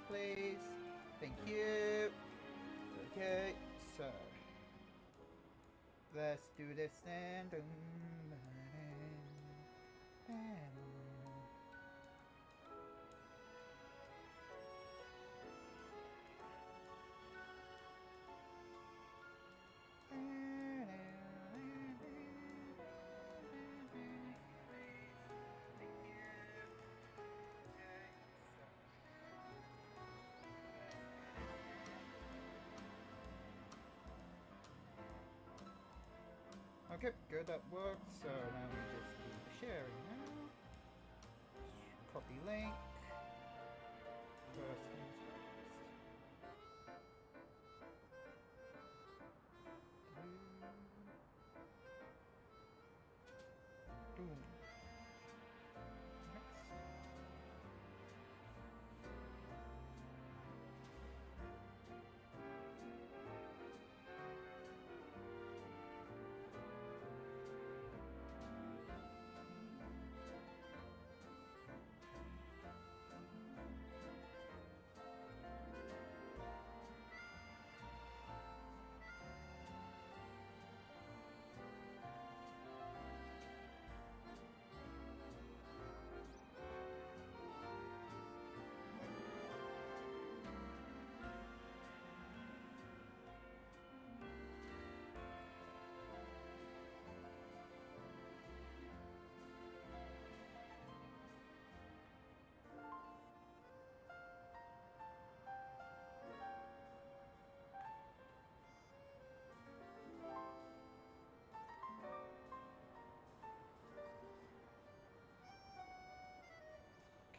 please. Thank you. Okay, so let's do this then. Okay, good, that worked. So now we just do the sharing now. Copy link. First things first. Boom. Next.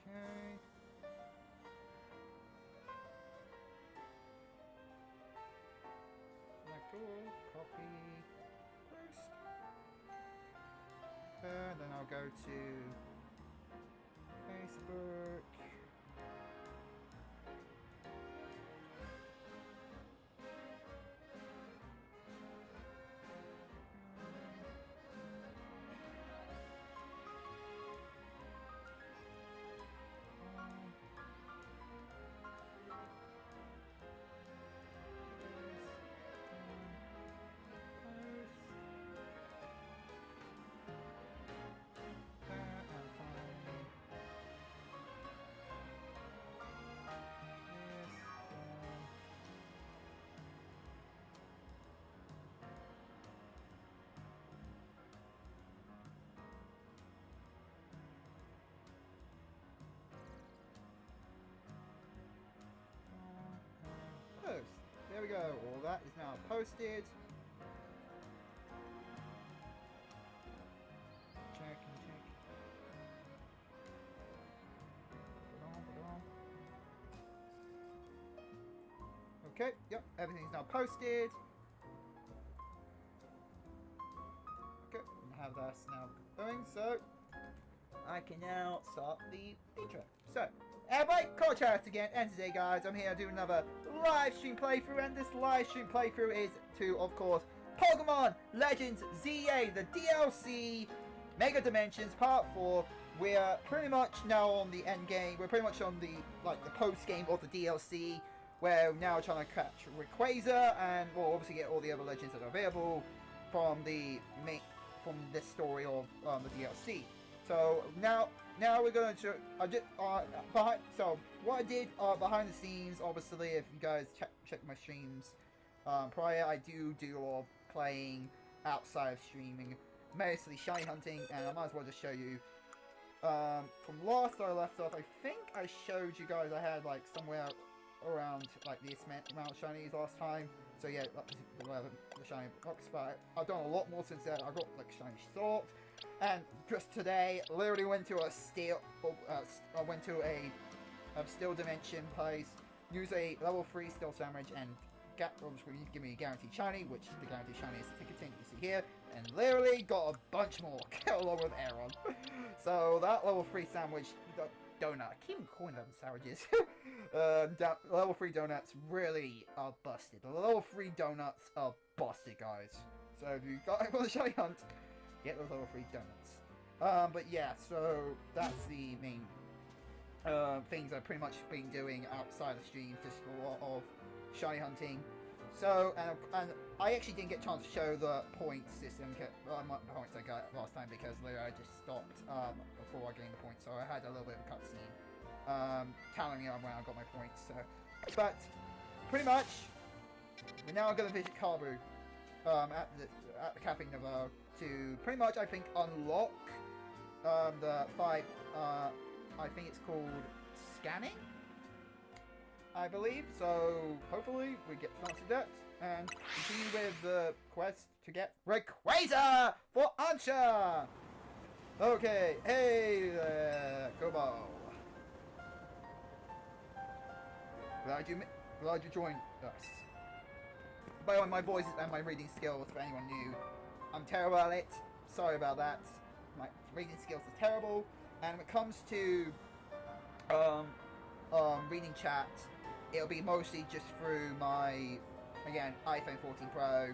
Okay. Select all, copy, paste. And then I'll go to Facebook. Post. There we go. All that is now posted. Check and check. Okay, yep, everything's now posted. Okay, I have that now going, so I can now start the intro. So, everybody, Coach again, and today, guys, I'm here to do another live stream playthrough, and this live stream playthrough is to, of course, Pokemon Legends ZA, the DLC Mega Dimensions Part 4. We're pretty much now on the end game. We're pretty much on the the post game of the DLC. We're now trying to catch Rayquaza, and we'll obviously get all the other legends that are available from the this story of the DLC. So now we're going to so what I did behind the scenes. Obviously, if you guys check my streams prior, I do a lot of playing outside of streaming, mostly shiny hunting, and I might as well just show you. From last I left off, I think I showed you guys I had like somewhere around like this amount of shinies last time. So yeah, the shiny box, but I've done a lot more since then. I got like shiny salt, and just today, literally went to a steel. I went to a steel dimension place, use a level 3 steel sandwich, and give me a guaranteed shiny, which the guaranteed shiny is the ticketing you see here, and literally got a bunch more along with Aaron. So that level 3 sandwich. Donut. I keep calling them sandwiches. Level 3 donuts really are busted. The level 3 donuts are busted, guys. So if you got for the shiny hunt, get those level 3 donuts. But yeah, so that's the main things I've pretty much been doing outside the stream, just a lot of shiny hunting. So, and I actually didn't get a chance to show the point system, the points I got last time, because later I just stopped before I gained the points, so I had a little bit of a cutscene telling me when I got my points. So, but pretty much, we're now going to visit Carbu at the Cafe Nouveau to pretty much, I think, unlock the 5, I think it's called scanning, I believe. So hopefully we get to answer that and continue with the quest to get Rayquaza for Ansha. Okay, hey there, Kobo. Glad you joined us. By the way, my voice and my reading skills, for anyone new, I'm terrible at it. Sorry about that. My reading skills are terrible, and when it comes to reading chat, it'll be mostly just through my, again, iPhone 14 Pro,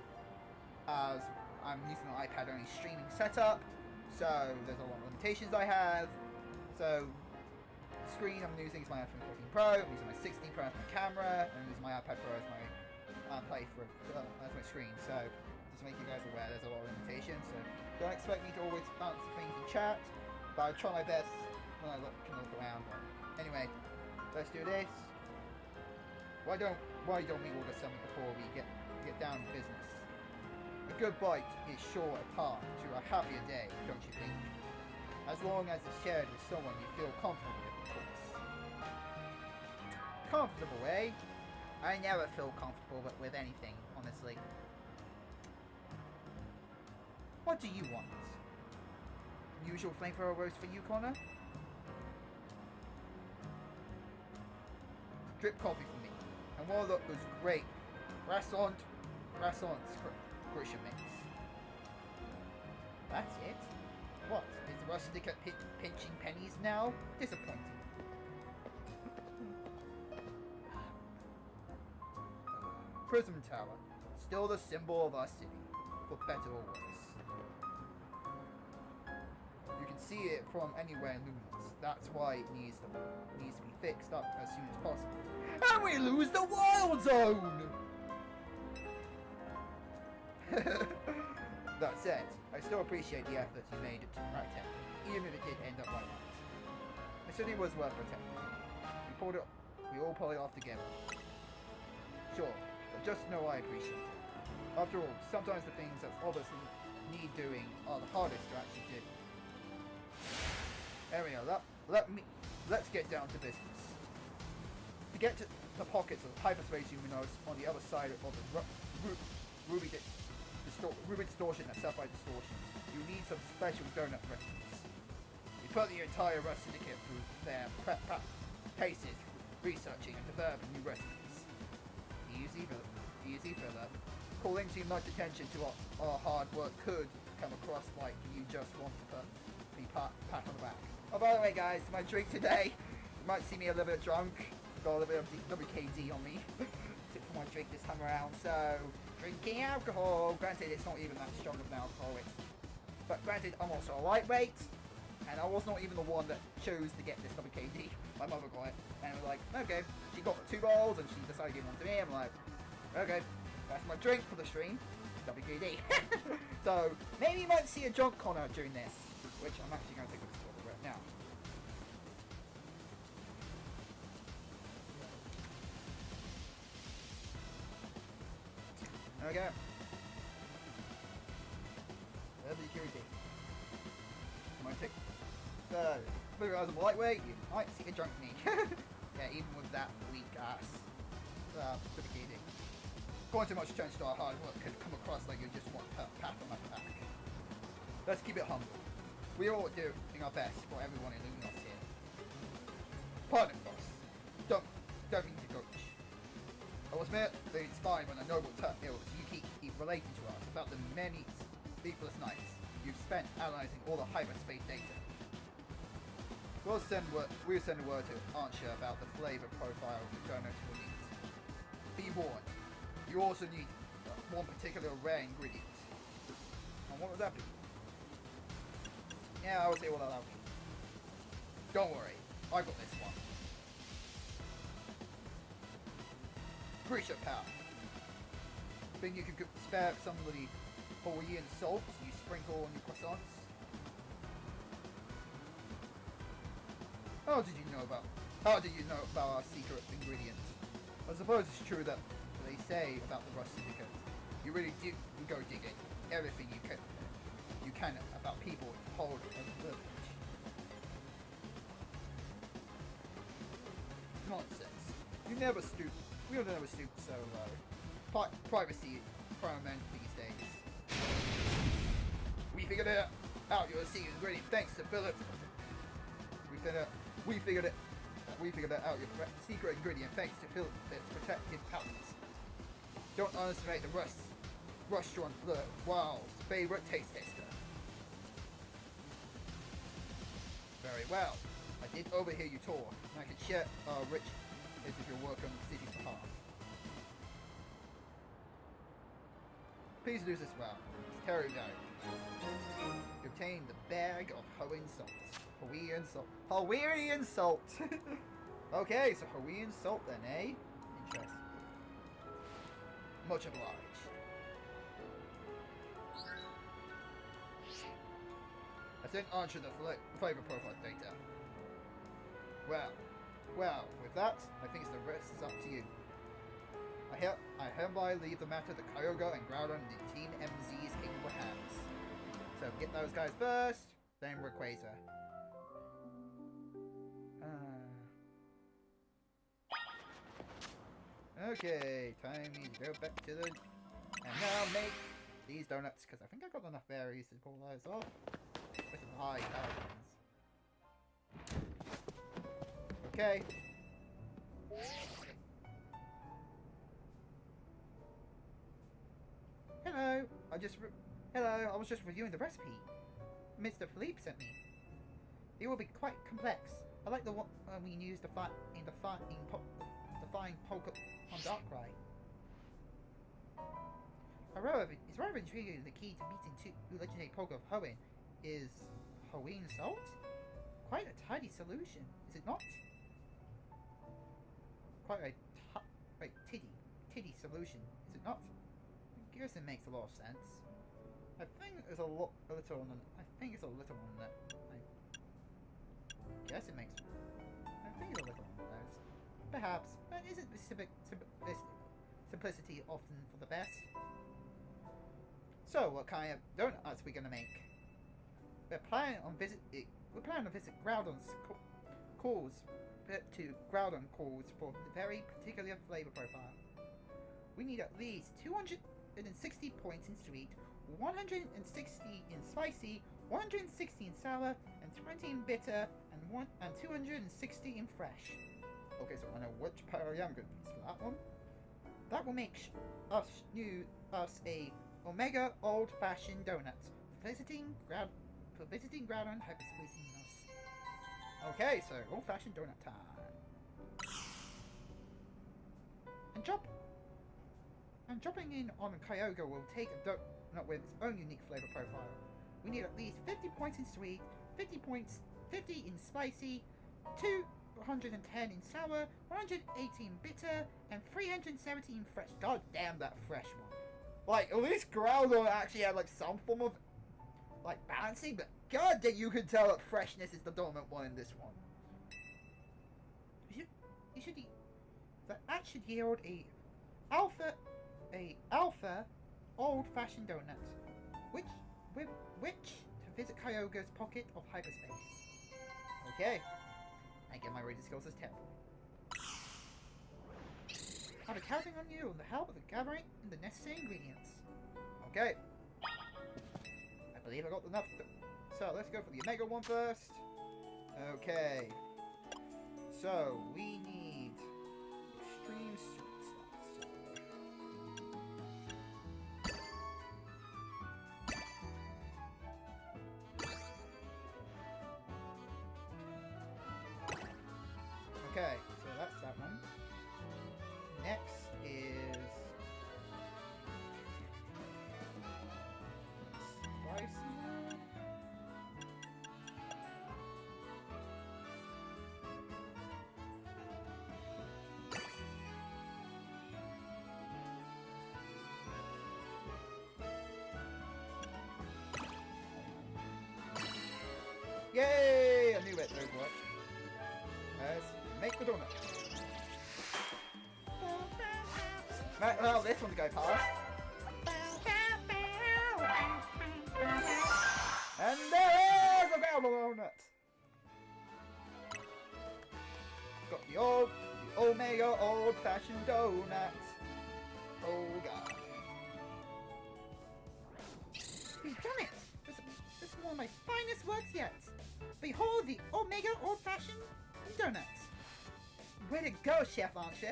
as I'm using an iPad only streaming setup, so there's a lot of limitations I have. So the screen I'm using is my iPhone 14 Pro, I'm using my 16 Pro as my camera, and I'm using my iPad Pro as my as my screen. So just to make you guys aware, there's a lot of limitations. So don't expect me to always answer things in chat, but I'll try my best when I can look around. But anyway, let's do this. Why don't we order something before we get down to business? A good bite is sure a path to a happier day, don't you think? As long as it's shared with someone you feel comfortable with, of course. Comfortable, eh? I never feel comfortable with anything, honestly. What do you want? Usual flamethrower roast for you, Connor? Drip coffee for me. And one of those great croissant Grisham mix. That's it? What? Is the rustic at pinching pennies now? Disappointing. Prism Tower. Still the symbol of our city. For better or worse. You can see it from anywhere in Luminous. That's why it needs to be fixed up as soon as possible. And we lose the Wild Zone! That said, I still appreciate the efforts you made to protect it, even if it did end up like that. The city was worth protecting. We all pulled it off together. Sure, but just know I appreciate it. After all, sometimes the things that obviously need doing are the hardest to actually do. Anyway, let's get down to business. To get to the pockets of hyperspace Luminos on the other side of the Ruby distortion and Sapphire distortions, you need some special donut recipes. We put the entire Rust Syndicate through their paces, researching and developing new recipes. Easy, Philip. Calling too much attention to our hard work could come across like you just want to be pat on the back. Oh, by the way, guys, my drink today, you might see me a little bit drunk. Got a little bit of WKD on me for my drink this time around. So, drinking alcohol. Granted, it's not even that strong of an alcohol. But granted, I'm also a lightweight, and I was not even the one that chose to get this WKD. My mother got it, and was like, okay. She got 2 bottles, and she decided to give one to me. I'm like, okay, that's my drink for the stream, WKD. So maybe you might see a drunk Connor during this, which I'm actually going to take a picture of right now. There we go. WKD. I might take figure out I'm lightweight, you might see a drunk me. Yeah, even with that weak ass WKD. Going too much attention to our hard work could come across like you just want a pat on my back. Let's keep it humble. We are all doing our best for everyone in Luminos here. Pardon, boss. Don't mean to coach. I was admit that it's fine when a noble tales you keep relating to us about the many sleepless nights you've spent analyzing all the hyperspace data. We'll send word to Ansha about the flavor profile of the donuts we'll need. Be warned, you also need one particular rare ingredient. And what would that be? Yeah, I will say what that'll be. Don't worry, I got this one. Appreciate power. Think you could spare some of the Hawaiian salts you sprinkle on your croissants? How did you know about our secret ingredients? I suppose it's true that they say about the Rust Syndicate. You really do go digging everything you can about people hold a village. Nonsense. We'll never stoop so low. Privacy paramount these days. We figured it out. Your secret ingredient, thanks to Philip. We figured out your secret ingredient thanks to Philip's protective powers. Don't underestimate the restaurant the world's favorite taste tester. Very well. I did overhear you talk, and I can share rich as if you're working on the city's behalf. Please do this well. It's Terry Valley. You obtained the bag of Hawaiian salt. Hawaiian salt. Hawaiian salt! Okay, so Hawaiian salt then, eh? Interesting. Much obliged. I didn't answer the flavor profile data. Well, with that, I think the rest is up to you. I hereby leave the matter to Kyoga and Groudon and the Team MZ's capable hands. So get those guys first, then Rayquaza. Okay, time to go back to the... And now make these donuts, because I think I've got enough berries to pull those off. With some high power. Okay. Hello, I was just reviewing the recipe Mr. Philippe sent me. It will be quite complex. I like the one we used in defying Pokemon Darkrai. However, it's rather intriguing the key to meeting two legendary Pokemon of Hoenn is Hawaiian salt? Quite a tidy solution, is it not? Quite a tiddy solution, is it not? I guess it makes a lot of sense. I think it's a little on that. I guess it makes. I think it's a little on those. Perhaps, but isn't simplicity often for the best? So, what kind of donuts are we gonna make? We're planning on visit Groudon's calls for the very particular flavor profile. We need at least 260 points in sweet, 160 in spicy, 160 in sour, and 20 in bitter, and 260 in fresh. Okay, so I know which priority I'm going to use for that one. That will make us a Omega old-fashioned donut for visiting Groudon hyperspace us. Okay, so old-fashioned donut time. And dropping in on Kyogre will take a donut with its own unique flavor profile. We need at least 50 points in sweet, 50 in spicy, 210 in sour, 180 in bitter, and 370 in fresh. God damn that fresh one. Like, at least Groudon actually had like some form of like balancing, but god damn, you can tell that freshness is the dominant one in this one. That should yield a alpha old-fashioned donut, which to visit Kyogre's pocket of hyperspace. Okay, I get my reading skills as terrible. I'll be counting on you and the help of the gathering and the necessary ingredients. Okay, I believe I got enough. So let's go for the Omega one first. Okay, so we need extreme sweet stuff. Okay, so that's that one. Next is spicy. the donut. Right, well, this one to go past. And there is a donut. Got the Omega old-fashioned donuts. Oh god. We've done it! This is one of my finest works yet. Behold the Omega old-fashioned donuts. Way to go, Chef, aren't you?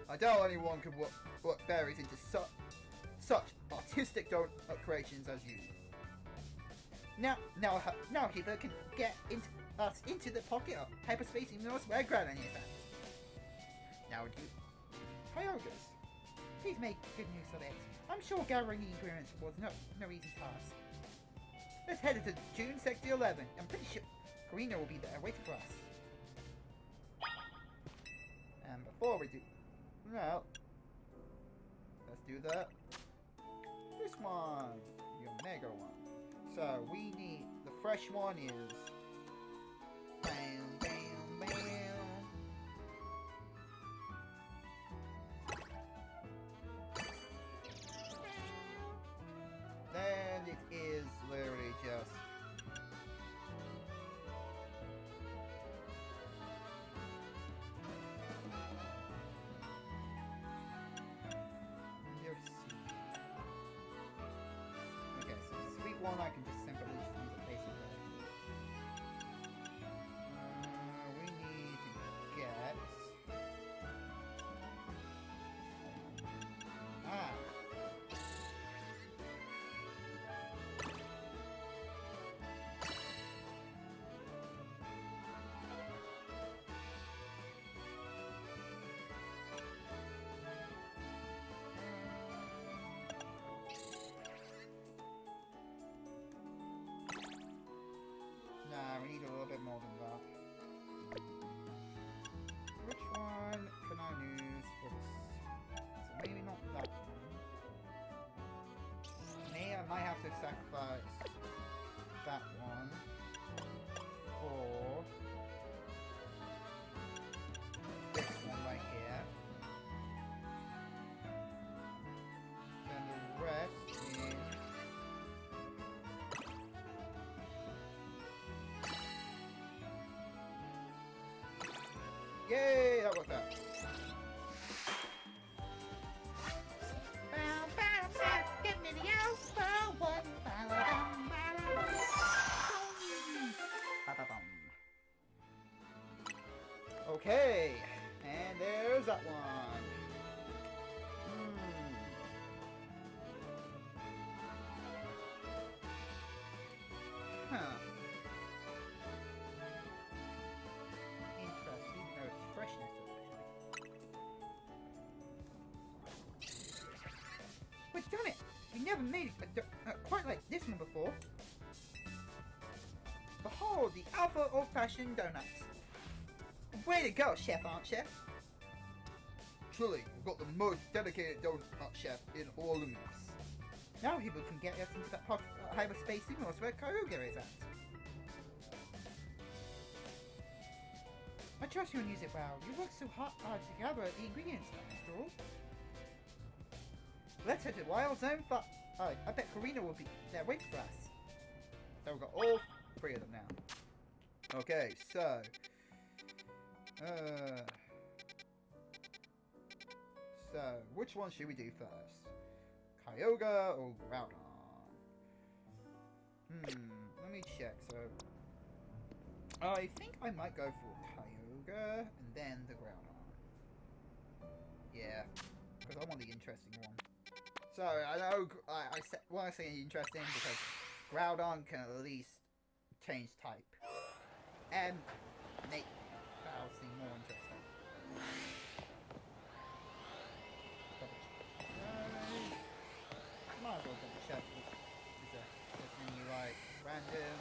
I doubt anyone could work berries into such artistic donut creations as you. Now people can get into the pocket of hyperspace even though it's where ground any that. Now would you Kyogres? Please make good use of it. I'm sure gathering the ingredients was no easy task. Let's head into June Sector 11. I'm pretty sure Karina will be there waiting for us. And before we do well, let's do this one. The Omega one. So we need the fresh one is bam bam bam. Then it is literally just one I can just simply just use it basically. We need to get we need a little bit more than that. Which one can I use for this? So maybe not that one. I might have to sacrifice that one for this one right here. Then the rest is yay! That worked out. Okay, and there's that one. Huh. Interesting. There's freshness actually. We've done it! We never made it quite like this one before. Behold, the Alpha Old-Fashioned Donuts. Way to go, Chef, aren't you? Truly, we've got the most dedicated donut chef in all of this. Now people can get us into that hyperspace signals where Kyogre is at. I trust you'll use it well. You worked so hard to gather the ingredients, after all. Let's head to Wild Zone 5. I bet Karina will be there waiting for us. So we've got all three of them now. Okay, so which one should we do first? Kyogre or Groudon? Let me check. So, I think I might go for Kyogre and then the Groudon. Yeah, because I want the interesting one. So, I know I said why I say interesting because Groudon can at least change type and make I'll seem more interesting. Might as well double check this menu like random.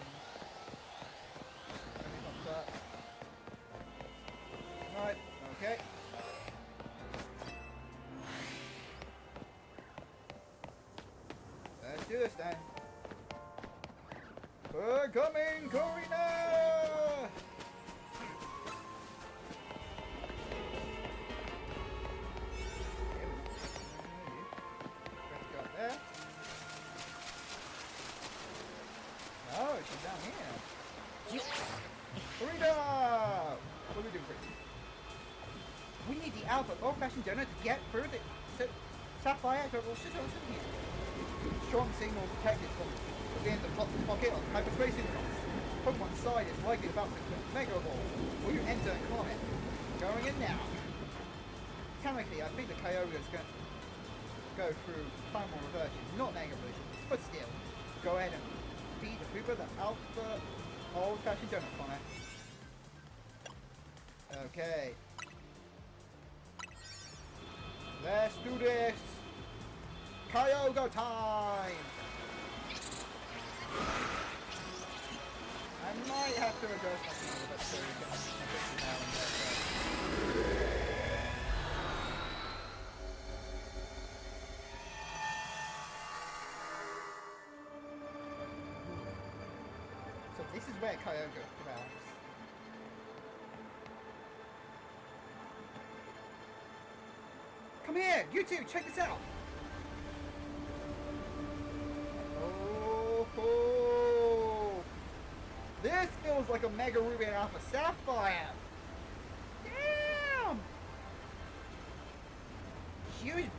Right, okay. Let's do this then. We're coming, Karina! We need the alpha old-fashioned donor to get through the sapphire to here. Strong signal detected from within the pocket of hyperspace universe. Pokemon side is likely about to Mega Ball. Will you enter and comment? Going in now. Technically, I think the Kyogre is going to go through primal reversion, not Mega Evolution, but still. Go ahead and feed the Hooper the alpha old-fashioned donut comment. Okay. Let's do this! Kyogre time! I might have to adjust my team a bit so we can get now and there. So this is where Kyogre develops. Come here! You two! Check this out! Oh! This feels like a Mega Ruby and Alpha Sapphire! Damn! Huge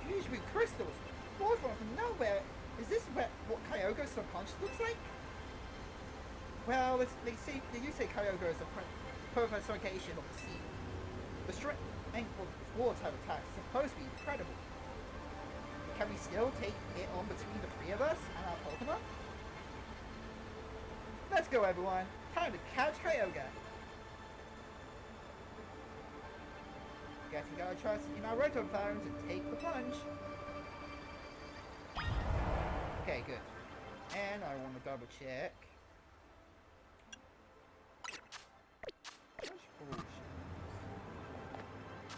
blue crystals! Born from nowhere! Is this what Kyogre's subconscious looks like? Well, they do say Kyogre is a personification of the sea. The strength of water type attacks is supposed to be incredible. Can we still take it on between the three of us and our Pokemon? Let's go, everyone. Time to catch Kyogre. Guess we gotta trust in our Rotophones and take the plunge. Okay, good. And I want to double check.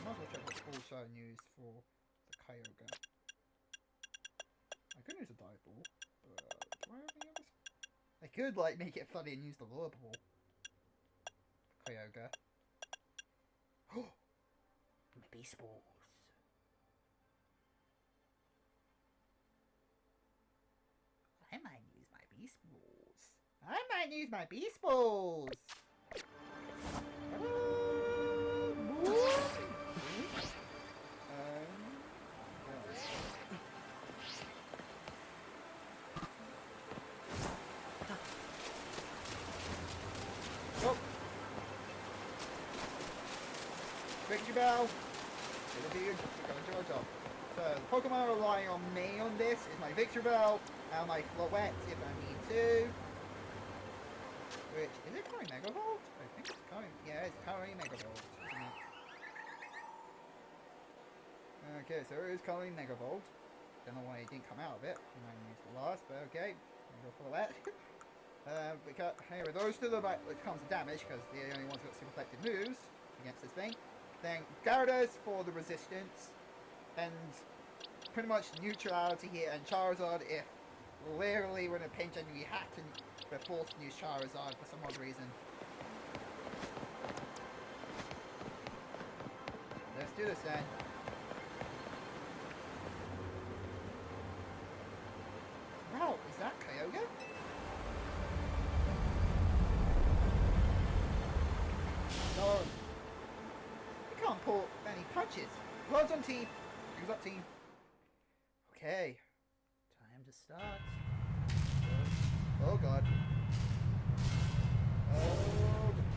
Might as well check what full show news for the Kyogre. I could use a dive ball, but do I have any others? I could like make it funny and use the lure ball. Kyogre. Oh, my beast balls. I might use my beast balls. I might use my beast balls. Victory Bell! It'll be good. We're going to our job. So, the Pokemon relying on me on this is my Victory Bell and my Floette if I need to. Which, is it currently Mega Volt? I think it's currently, yeah, it's currently Mega Volt, isn't it? Okay, so it is currently Mega Volt. Don't know why it didn't come out of it. I might use the last, but okay. Mega Floette. Because, anyway, those two are like, it comes to damage because they're the only ones that got super effective moves against this thing. Then Gyarados for the resistance, and pretty much neutrality here, and Charizard if literally we're in a pinch and we had to, we're forced to use Charizard for some odd reason. Let's do this then. Wow, is that Kyogre? No. Can't pull any punches. Gloves on team. Who's up team? Okay. Time to start. Oh god.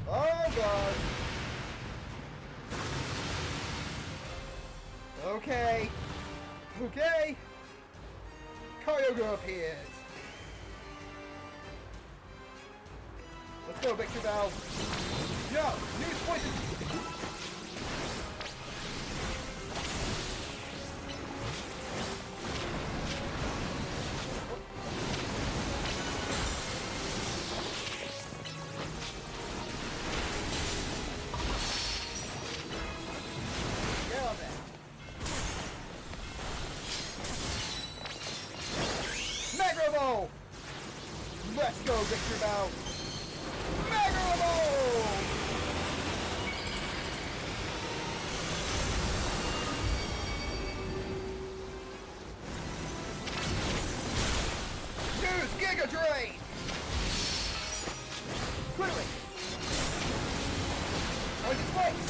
Oh god. Okay. Okay. Kyogre appears. Let's go, Victor Bell. No! News poison! Let's go, Victor Bell! Mega Ball! Use Giga Drain! Quickly! Poison Spikes!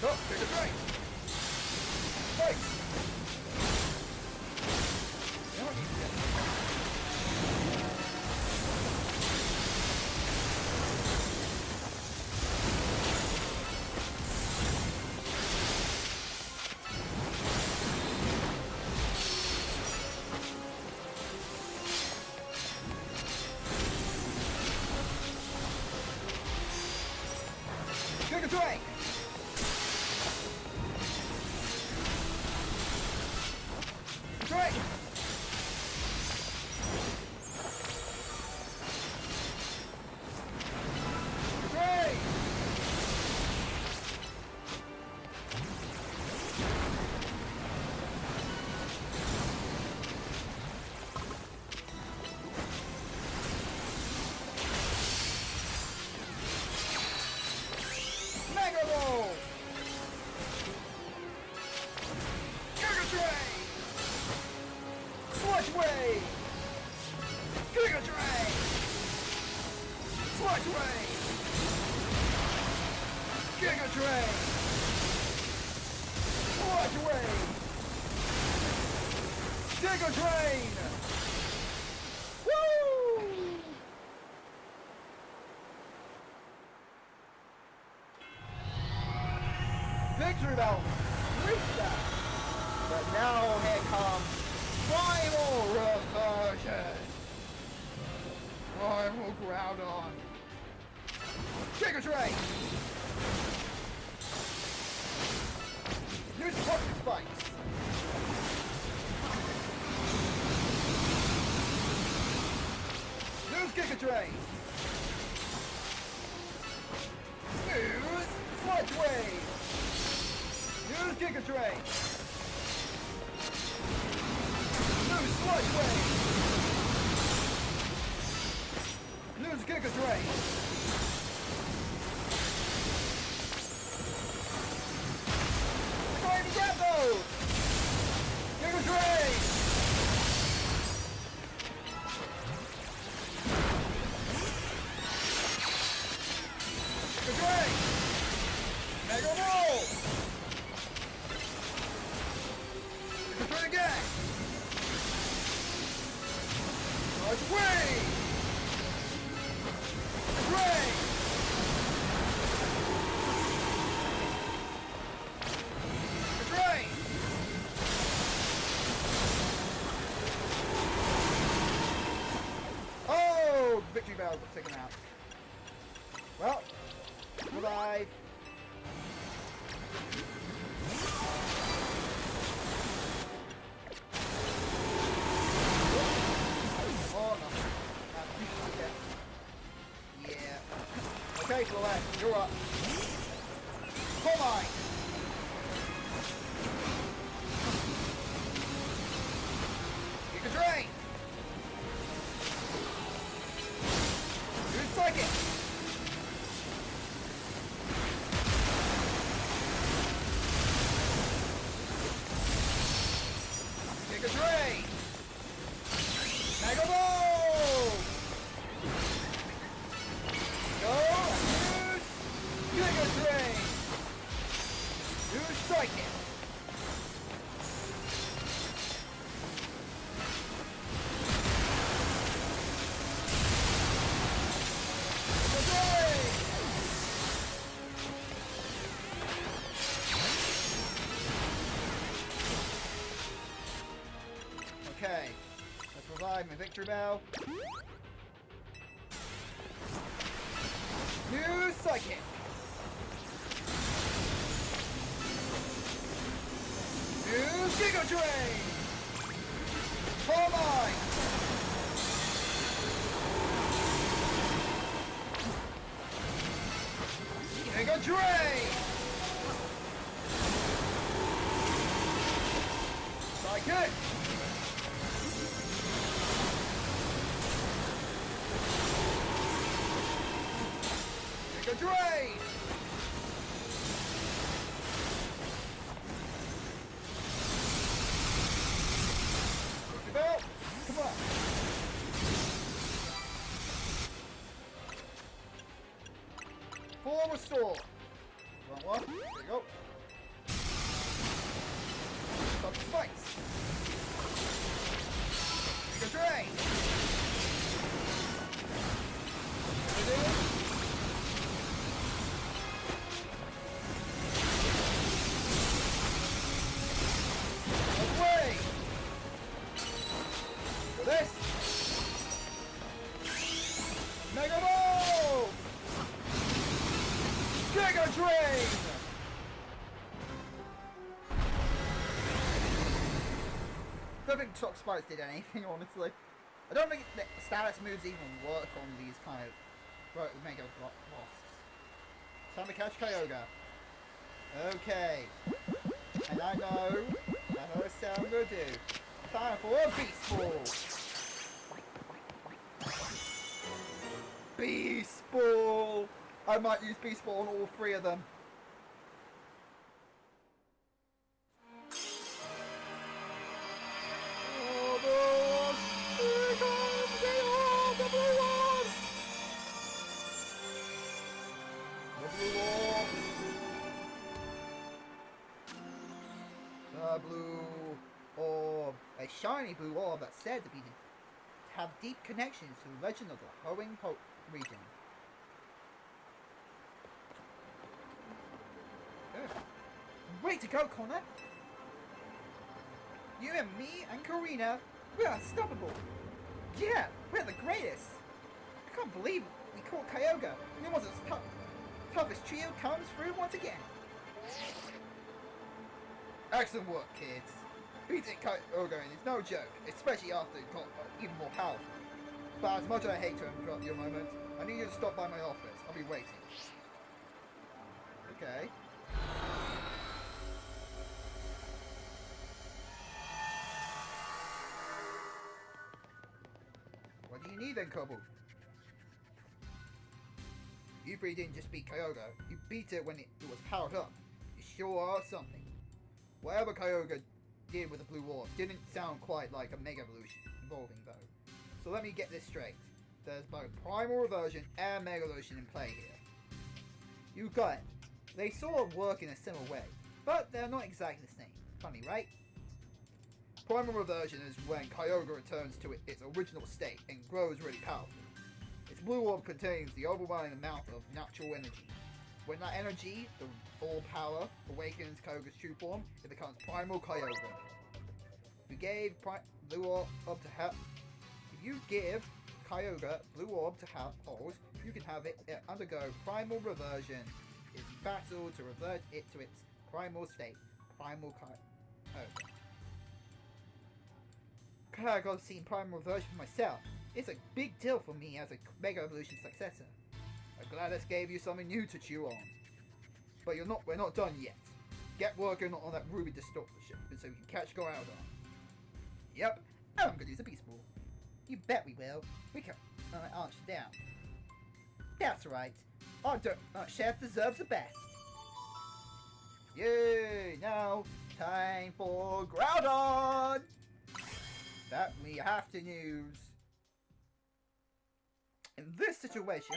No, take a drink. Wait. You don't need to get take a drink. Drink. Drink. Mega roll. Giga Drain. Sludge Wave! Giga Drain! Sludge Wave! Giga Drain! Sludge Wave! Giga Drain! Woo! Victory belt! Reach that! But now here comes Primal Reversion! Primal Groudon! Giga Drain! Use Toxic Spikes! Use Giga Drain! Use Sludge Wave! Use Giga Drain! Use Sludge Wave! Use Giga Drain! Trying to get those! Giga Drain! Giga Drain! Mega Roll! Giga Drain again! Sludge Wave! Drain! Drain! Oh! Victory Bell got taken out. Well, goodbye. Oh no. Yeah. Okay, Florette, you're up. Come on! Giga Drain! Use Psychic! Giga Drain! Mega Ball! Go and use Giga Drain! Use Psychic! Giga Drain! Okay, let's revive my Victory Bell. Use Psychic! Use Giga Drain! Come on! Giga Drain! Psychic! Giga Drain! Bell, come on! Full restore! Want one? There you go. Stop the spikes. Make a drain. Away. For this. Mega Ball. Giga Drain. I don't think Shock Spikes did anything, honestly. I don't think the status moves even work on these kind of Mega Wasps. Time to catch Kyogre. Okay. And I know that's what I'm gonna do. Time for a Beast Ball! Beast Ball! I might use Beast Ball on all three of them. Blue orb. A shiny blue orb that's said to have deep connections to the legend of the Hoenn region. Way to go, Connor! You and me and Karina, we're unstoppable! Yeah, we're the greatest! I can't believe we caught Kyogre, and it was the toughest trio comes through once again! Excellent work, kids. Beating Kyogre is no joke, especially after it got even more powerful. But as much as I hate to interrupt your moment, I need you to stop by my office. I'll be waiting. Okay. What do you need then, Kobo? You three didn't just beat Kyogre, you beat it when it was powered up. You sure are something. Whatever Kyogre did with the blue orb didn't sound quite like a Mega Evolution evolving though. So let me get this straight. There's both Primal Reversion and Mega Evolution in play here. You got it. They sort of work in a similar way, but they're not exactly the same. Funny, right? Primal Reversion is when Kyogre returns to its original state and grows really powerful. Its blue orb contains the overwhelming amount of natural energy. When that energy, the full power, awakens Kyogre's true form, it becomes Primal Kyogre. If you gave Blue Orb to help, if you give Kyogre Blue Orb to hold, you can have it undergo Primal Reversion. It's battle to revert it to its primal state, Primal Kyogre. I got seen Primal Reversion for myself. It's a big deal for me as a Mega Evolution successor. I'm glad this gave you something new to chew on. But we're not done yet. Get working on that Ruby Distortion so you can catch Groudon. Yep, and I'm gonna use a Beast Ball. You bet we will. We can arch down. That's right. Our chef deserves the best. Yay! Now, time for Groudon! That we have to use. In this situation,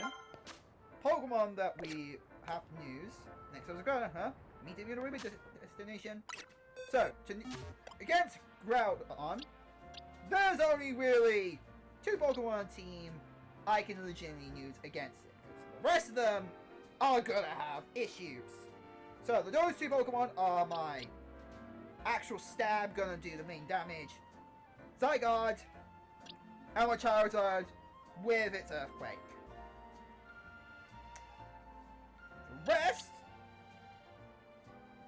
Pokemon that we have to use next to the Groudon, meeting in a Ruby destination. So, against Groudon, there's only really 2 Pokemon team I can legitimately use against it. The rest of them are gonna have issues. So, those 2 Pokemon are my actual stab, gonna do the main damage, Zygarde, and my Charizard with its Earthquake. The rest,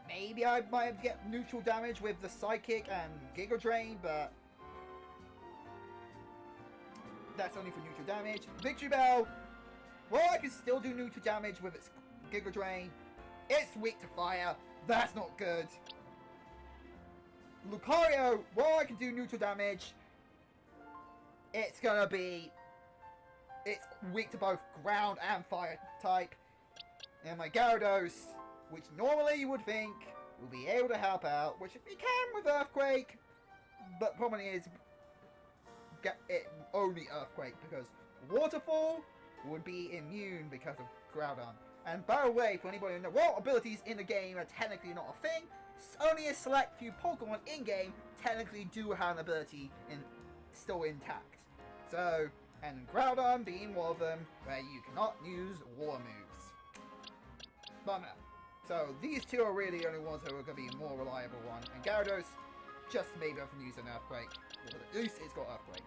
maybe I might get neutral damage with the Psychic and Giga Drain, but that's only for neutral damage. Victory Bell, well, I can still do neutral damage with its Giga Drain. It's weak to fire, that's not good. Lucario, well, I can do neutral damage. It's weak to both ground and fire type. And my Gyarados, which normally you would think will be able to help out, which it can with Earthquake, but problem is it only Earthquake because Waterfall would be immune because of Groudon. And by the way, for anybody who knows, well, abilities in the game are technically not a thing. Only a select few Pokemon in-game technically do have an ability still intact. So, and Groudon being one of them, where you cannot use war moves. But no. So these two are really the only ones who are going to be a more reliable one. And Gyarados just maybe I can use an Earthquake. Well, at least it's got Earthquake.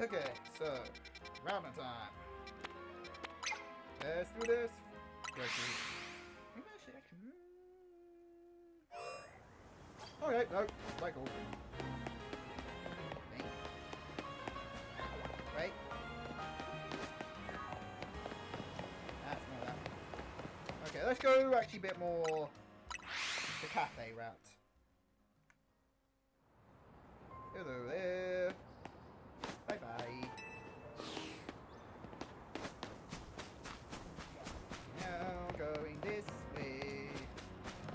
Okay, so round time. Let's do this. Maybe actually I can. Okay, no, cycle. Right. That's not that. Okay, let's go actually a bit more the cafe route. Hello there. Bye bye. Now going this way.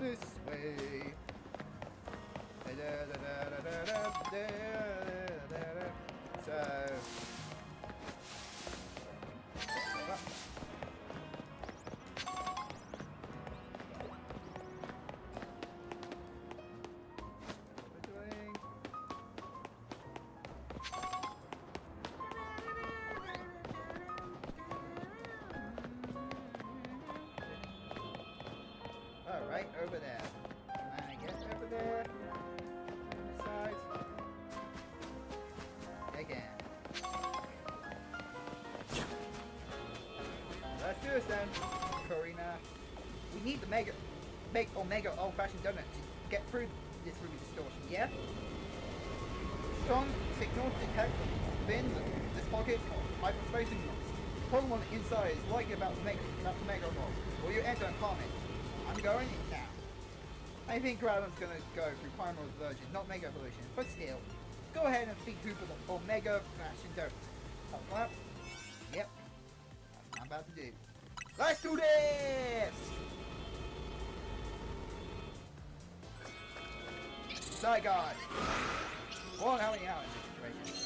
This way. So. Alright, over there. Can I get over there? This side. Again. Let's do this then, Karina. We need to make Omega old-fashioned donut to get through this ruby distortion, yeah? Strong signals detect within this pocket of hyperspace signals. Pokemon inside is likely about to make Omega evolve. Will you enter and comment? I'm going in now. I think Groudon's gonna go through Primal Evolution, not Mega Evolution, but still. Go ahead and speak to the Omega Fashion Donut. Oh, what? Yep. That's what I'm about to do. Let's do this! Sorry, God. Won't help me out in this situation.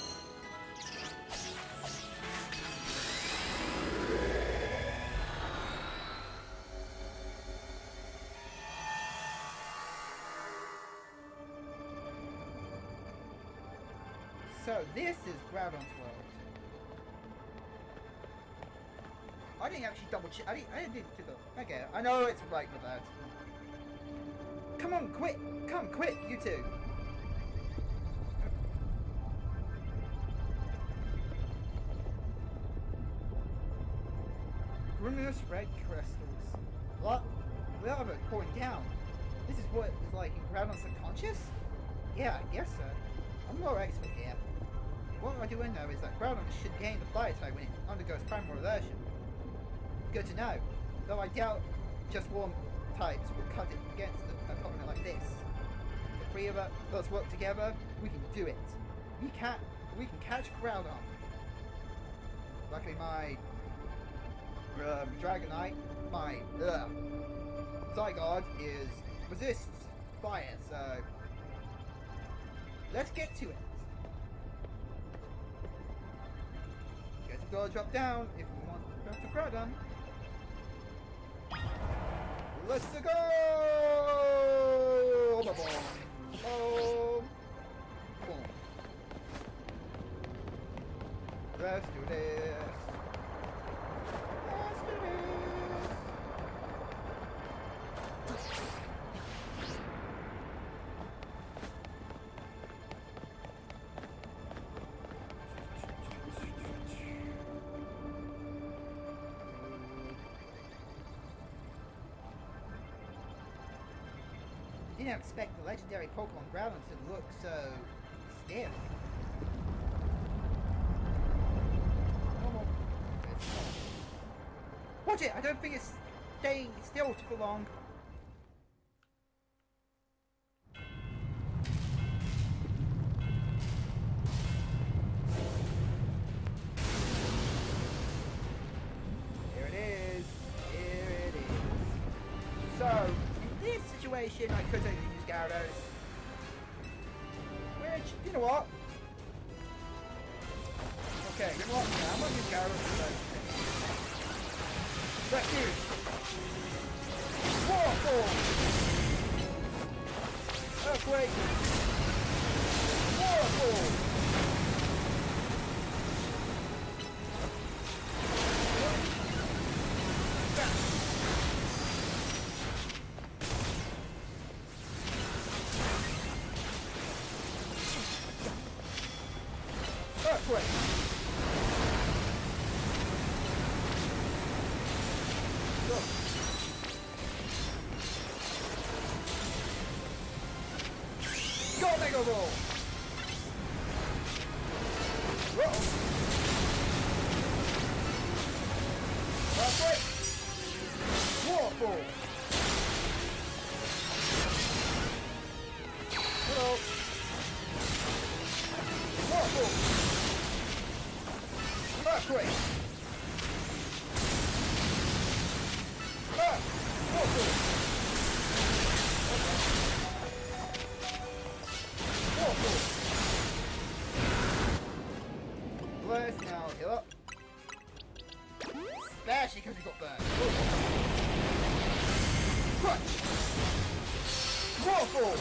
So this is Groudon's world. I didn't actually double check. I didn't do the. Okay, I know it's right with that. Come on, quit! Come, quit, you two. Luminous red crystals. What? We are going down. This is what it's like in Groudon's subconscious? Yeah, I guess so. I'm no expert here. What I do know is that Groudon should gain the fire type when it undergoes primal evolution. Good to know. Though I doubt just one types will cut it against a opponent like this. If the three of us work together, we can do it. We can catch Groudon. Luckily my Dragonite, my Zygarde resists fire, so let's get to it. Guess we've got to drop down if we want to go to Groudon. Let's go! Oh, boom. Oh, boom. Let's do this. Let's do this. I didn't expect the legendary Pokemon Groudon to look so stiff. Watch it! I don't think it's staying still for long. Here it is. Here it is. So, in this situation, I could have used Gyarados. Which, you know what? Okay, you know what? Yeah, I'm gonna use Gyarados. Let's use Waterfall! Earthquake! Waterfall! Earthquake! Go! Go Mega Roll! Roll! Earthquake! Waterfall! Hello! Waterfall! Earthquake! Waterfall! Waterfall! Blast now, heal up. Especially because we got burned. Crunch! Waterfall!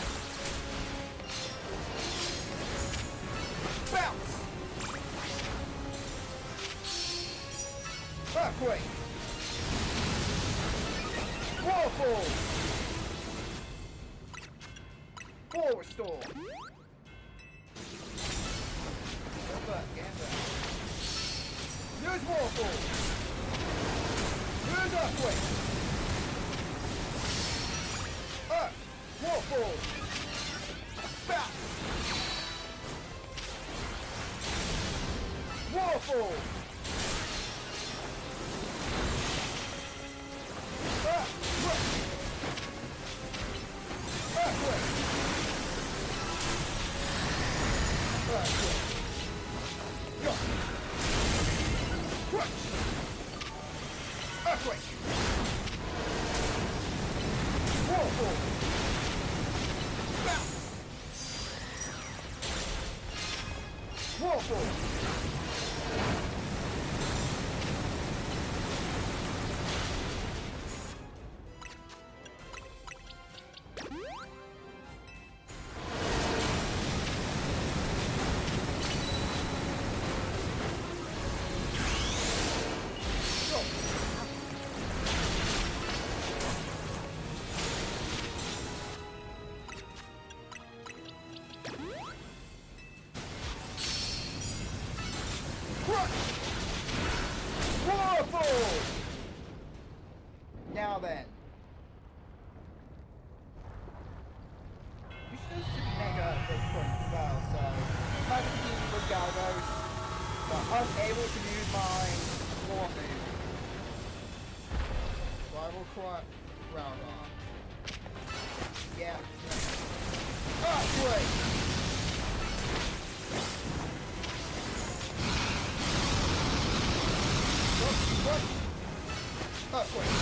Bounce! Earthquake! Waterfall! Full restore! Get back, get back. Use Waterfall! Use Earthquake! Waterfall! Bounce! Waterfall! Earthquake! Waterfall! Bounce! Waterfall! Waterfall! Now then. We should be mega at this point as well, so if I can use with Galvos, but unable to use my war move. So I will quite round on. Yeah. Earthquake! What? Earthquake!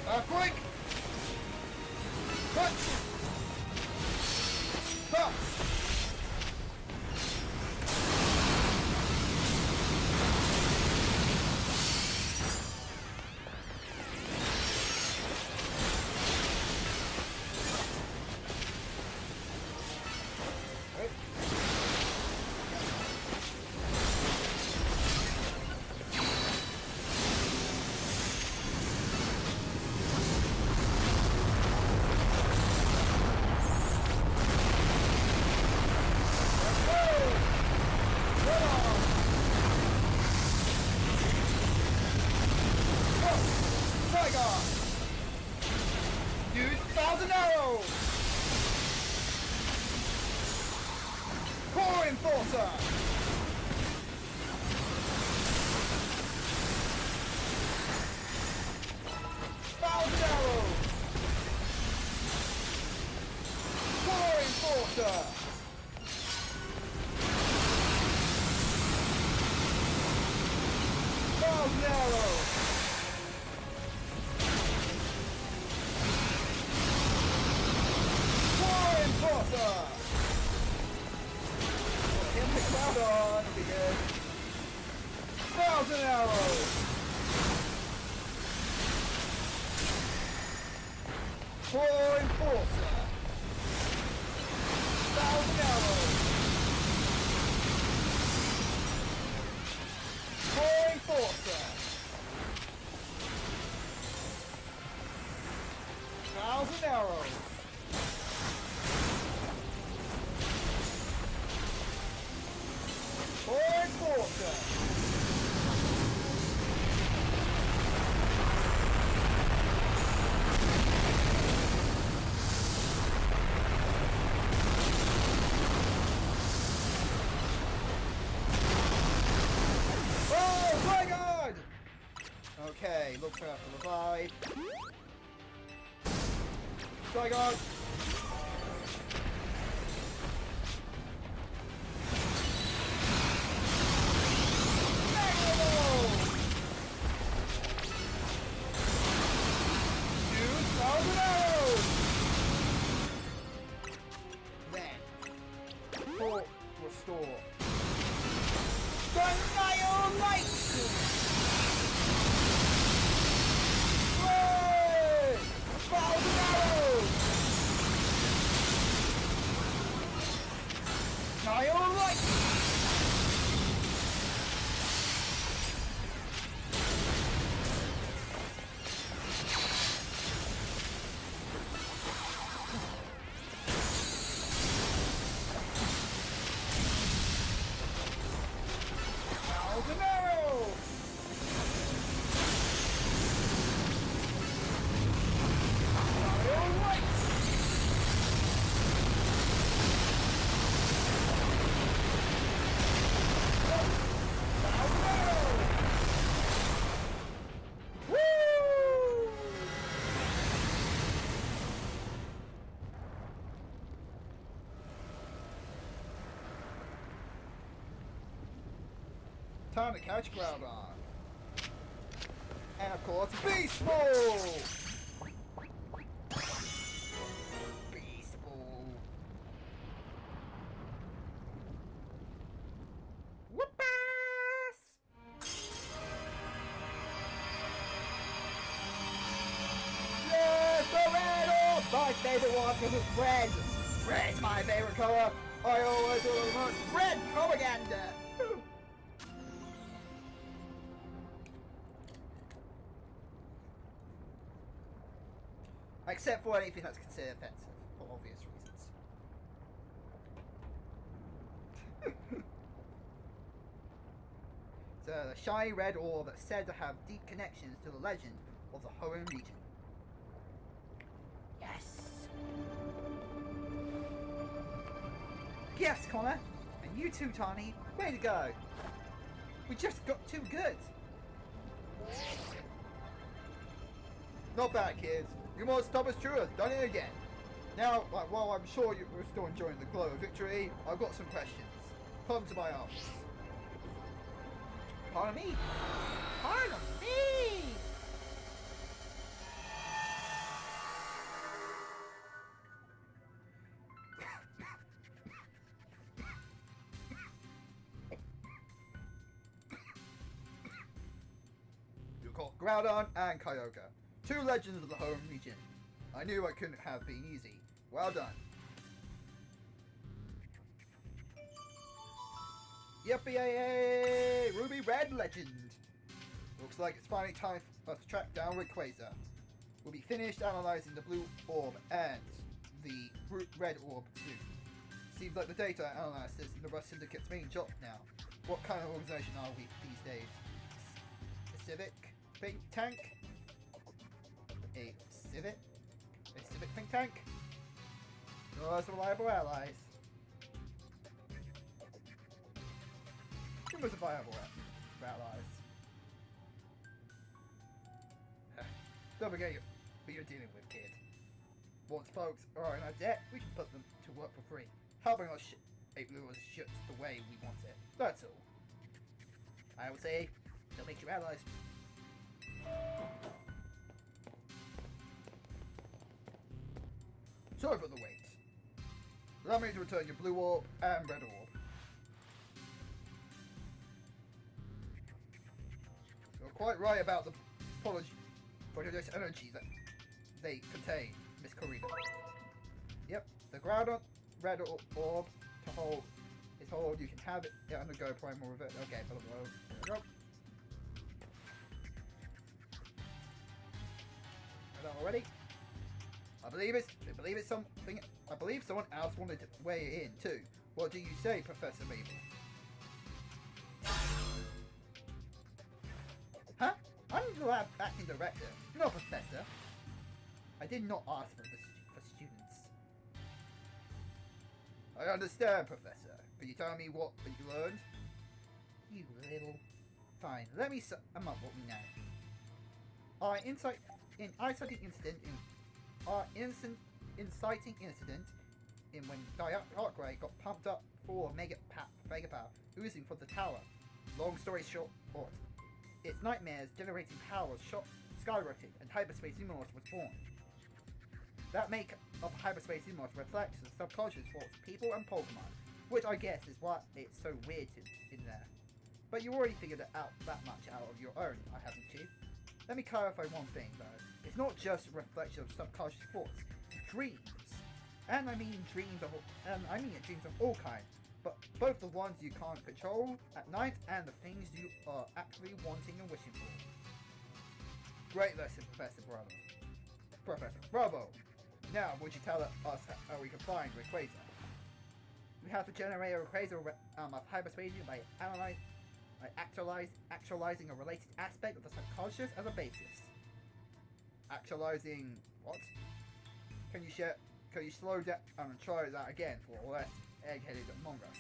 Earthquake! Punch! Bounce! Use 1,000 arrows! Core Enforcer! Core Enforcer! 1,000 arrows! Enforcer! 1,000 arrows! For Enforcer! 1,000 arrows! For Enforcer! 1,000 arrows! For Enforcer! Okay, look for the revive. Trigon! Restore. Annihilation! Hey! 1,000 arrows! Annihilation! Time to catch Groudon. And of course, Beast Ball! Beast Ball. Whoop-ass! Yes, the red orb! My favorite one because it's red! Red's my favorite color! I always do the most red propaganda! Except for anything that's considered offensive, for obvious reasons. So, the shiny red orb is said to have deep connections to the legend of the Hoenn region. Yes! Yes, Connor! And you too, Tiny! Way to go! We just got too good! Not bad, kids. You most stubborn true has done it again. Now, while I'm sure you're still enjoying the glow of victory, I've got some questions. Come to my office. Pardon me? Pardon me! You caught Groudon and Kyogre. Two legends of the home region. I knew I couldn't have been easy. Well done. Yippee! Ruby Red Legend! Looks like it's finally time for us to track down Rayquaza. We'll be finished analysing the blue orb and the red orb too. Seems like the data analysis in the Rust Syndicate's main job now. What kind of organisation are we these days? A civic think tank? A civic think tank? No, as reliable allies. Who was a viable allies? Don't forget who you're dealing with, kid. Once folks are in our debt, we can put them to work for free, helping us shape Lure's ships the way we want it. That's all. I would say, they'll make you allies. Sorry for the wait. Allow me to return your blue orb and red orb. quite right about the poisonous energy that they contain, Miss Karina. Yep, the ground red orb to hold is hold. You can have it undergo primal revert. Okay, blah, blah, blah. There we go. Got that already. I believe someone else wanted to weigh in too. What do you say, Professor Mabel? Huh? I'm the lab acting director, not professor. I did not ask for students. I understand, Professor. Can you tell me what you learned? You little... Fine, let me sum up what we know. Our inciting incident in when dark ray got pumped up for mega power oozing from the tower. Long story short, its nightmares generating powers skyrocketed and Hyperspace Immortus was born. That make of Hyperspace Immortus reflects the subconscious thoughts of people and Pokemon, which I guess is why it's so weird in there. But you already figured it out that much out of your own, haven't you? Let me clarify one thing though. It's not just a reflection of subconscious thoughts, it's dreams. And I mean dreams of all kinds, but both the ones you can't control at night and the things you are actually wanting and wishing for. Great lesson, Professor Bravo! Now, would you tell us how we can find Rayquaza? We have to generate a Rayquaza of hyperspace by actualizing a related aspect of the subconscious as a basis. Actualizing what? Can you slow down and try that again for less egg-headed among us?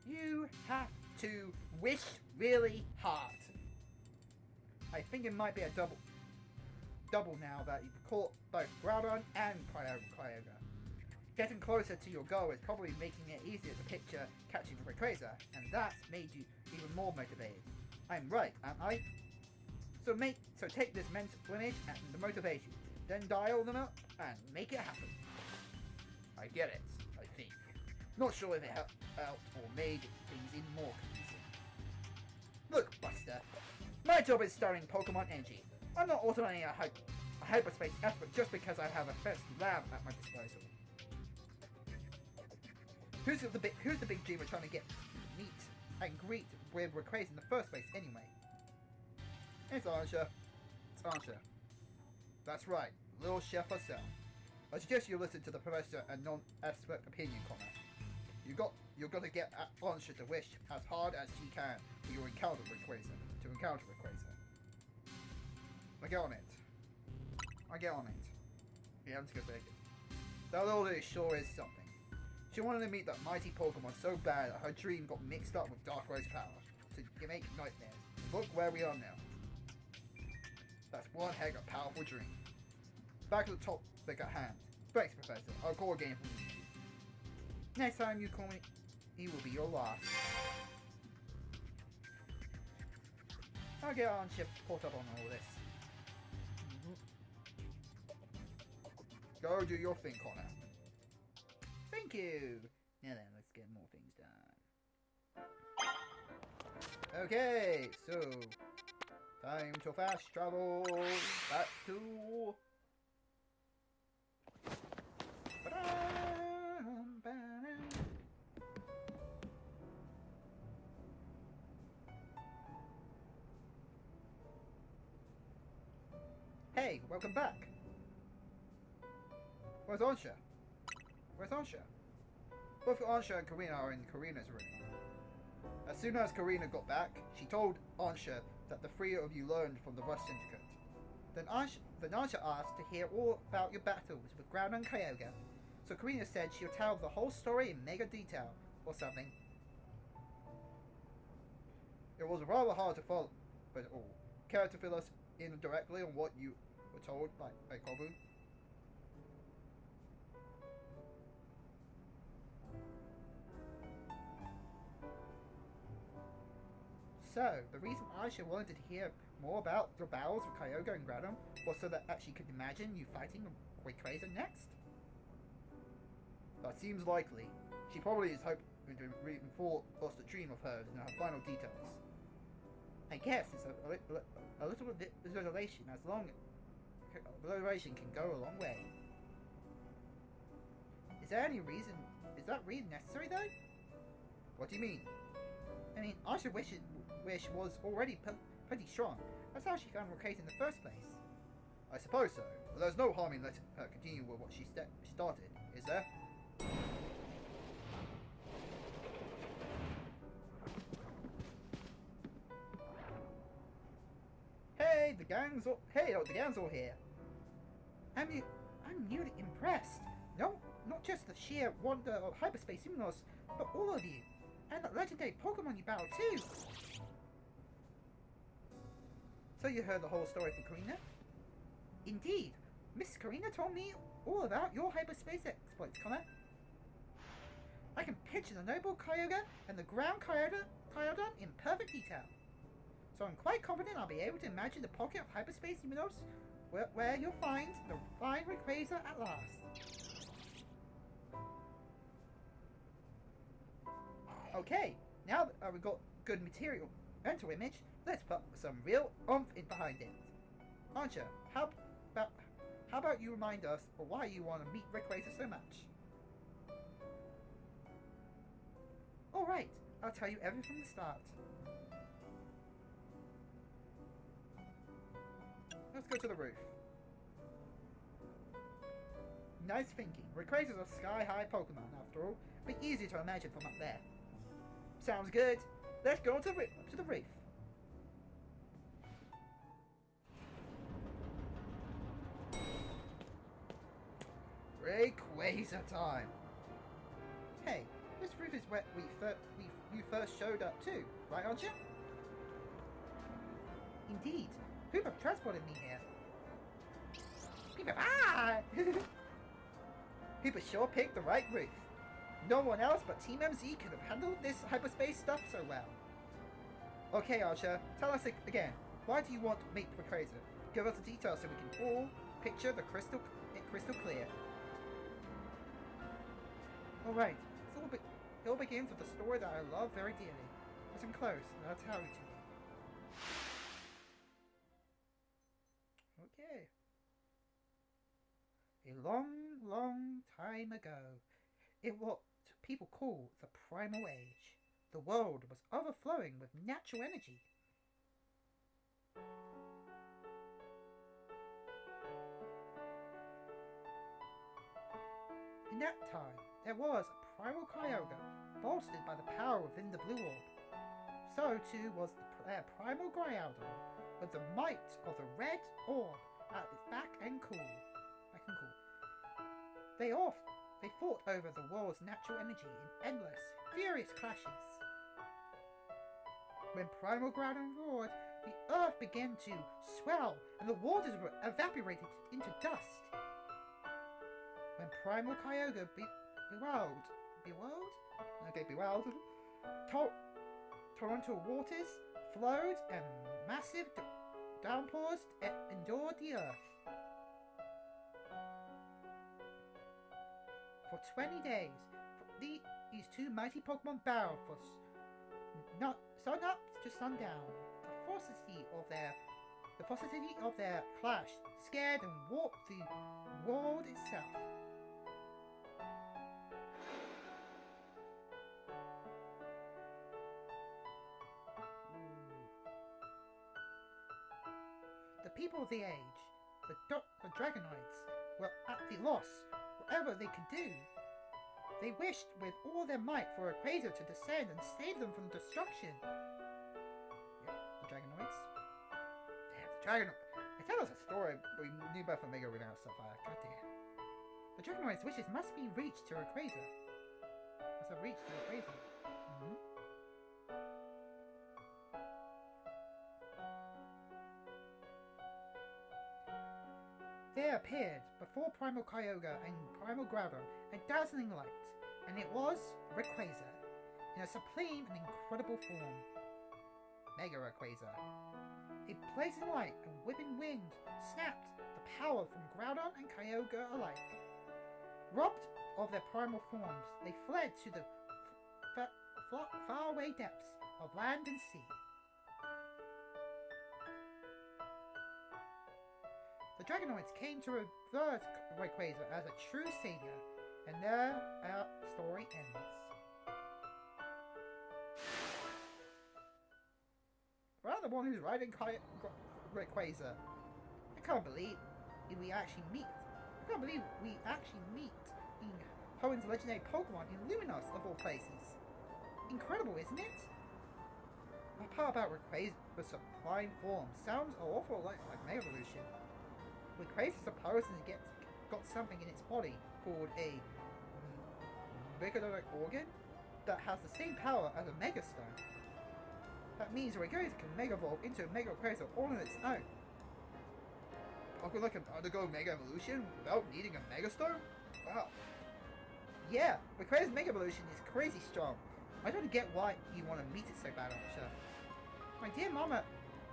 You have to wish really hard. I think it might be a double now that you've caught both Groudon and Kyogre. Getting closer to your goal is probably making it easier to picture catching the Rayquaza, and that's made you even more motivated. I'm right, am I? So take this mental image and the motivation, then dial them up and make it happen. I get it, I think. Not sure if it helped or made things even more confusing. Look, Buster, my job is studying Pokemon energy. I'm not automating a hyperspace expert just because I have a fancy lab at my disposal. Who's the big dreamer trying to get meet and greet with Rayquaza in the first place anyway? It's Ansha. It's Ansha. That's right, little chef herself. I suggest you listen to the professor and non-expert opinion, Connor. You're gonna get Ansha to wish as hard as she can for your encounter with Rayquaza. I get on it. Yeah, I'm just gonna say it. That little lady sure is something. She wanted to meet that mighty Pokemon so bad that her dream got mixed up with Darkray's power to make nightmares. Look where we are now. That's one heck of a powerful dream. Back to the topic at hand. Thanks, Professor. I'll call again for you. Next time you call me, he will be your last. I'll get on ship caught up on all this. Go do your thing, Connor. Thank you! Now then, let's get more things done. Okay, so... time to fast travel back to... Hey, welcome back! Where's Ansha? Both Ansha and Karina are in Karina's room. As soon as Karina got back, she told Ansha that the three of you learned from the Rust Syndicate. Then Ansha asked to hear all about your battles with Ground and Kyogre. So Karina said she'll tell the whole story in mega detail, or something. It was rather hard to follow, but all. Care to fill us in directly on what you were told by Kobu? So, the reason Aisha wanted to hear more about your battles with Kyogre and Groudon was so that she could imagine you fighting Rayquaza next? That seems likely. She probably is hoping to reinforce the dream of hers in her final details. I guess it's a little visualization as long visualization can go a long way. Is there any reason? Is that really necessary though? What do you mean? I mean, Asha wish was already pretty strong. That's how she found Rakaze in the first place. I suppose so, but there's no harm in letting her continue with what she started, is there? Hey, the gang's all here. I'm newly impressed. No, not just the sheer wonder of hyperspace Imnos, but all of you. And that legendary Pokemon you battled too. So you heard the whole story from Karina? Indeed. Miss Karina told me all about your hyperspace exploits, Connor. I can picture the noble Kyogre and the ground Kyogre in perfect detail. So I'm quite confident I'll be able to imagine the pocket of hyperspace Imnos where you'll find the fine Rayquaza at last. Okay, now that we've got good mental image, let's put some real oomph in behind it. Archer, how about you remind us of why you want to meet Rayquaza so much? Alright, I'll tell you everything from the start. Let's go to the roof. Nice thinking. Rayquaza's a sky-high Pokemon, after all, but easy to imagine from up there. Sounds good. Let's go to the roof. Rayquaza time. Hey, this roof is where you first showed up too, right, Archer? Indeed. Hooper transported me here. Hooper sure picked the right roof. No one else but Team MZ could have handled this hyperspace stuff so well. Okay, Archer, tell us again. Why do you want to meet Rayquaza? Give us the details so we can all picture the crystal clear. Alright, it all begins with a story that I love very dearly. Listen close, and I'll tell it to you. Okay. A long, long time ago, it what people call the Primal Age. The world was overflowing with natural energy. In that time, there was a primal Kyogre, bolstered by the power within the Blue Orb. So too was their primal Groudon, with the might of the Red Orb at its back and cool. They fought over the world's natural energy in endless, furious clashes. When Primal Groudon roared, the earth began to swell and the waters were evaporated into dust. When Primal Kyogre bewildered, torrential waters flowed and massive downpours endured the earth. For 20 days, these two mighty Pokemon battled for sun up to sundown. The ferocity of their clash scared and warped the world itself. The people of the age, the Dragonoids, were at the loss. Whatever they could do. They wished with all their might for Rayquaza to descend and save them from destruction. Yep, the Dragonoids. Damn, the Dragonoids. They tell us a story, but we knew about Omega without stuff like that. Goddamn. The Dragonoids' wishes must be reached to Rayquaza. Must have reached to Rayquaza. There appeared, before Primal Kyogre and Primal Groudon, a dazzling light, and it was Rayquaza, in a supreme and incredible form. Mega Rayquaza. A blazing light and whipping wind snapped the power from Groudon and Kyogre alike. Robbed of their primal forms, they fled to the faraway depths of land and sea. Dragonoids came to reverse Rayquaza as a true savior, and there our story ends. Well, the one who's riding Rayquaza. I can't believe we actually meet. I can't believe we actually meet in Hoenn's legendary Pokemon in Luminos of all places. Incredible, isn't it? The part about Rayquaza's sublime form sounds an awful lot like Mega Evolution. Rayquaza supposedly got something in its body called a megalodic organ that has the same power as a Mega Stone. That means Rayquaza can Mega Evolve into a Mega Rayquaza all on its own. Pokemon can undergo Mega Evolution without needing a Mega Stone? Wow. Yeah, Rayquaza's Mega Evolution is crazy strong. I don't get why you want to meet it so bad, Archer. My dear Mama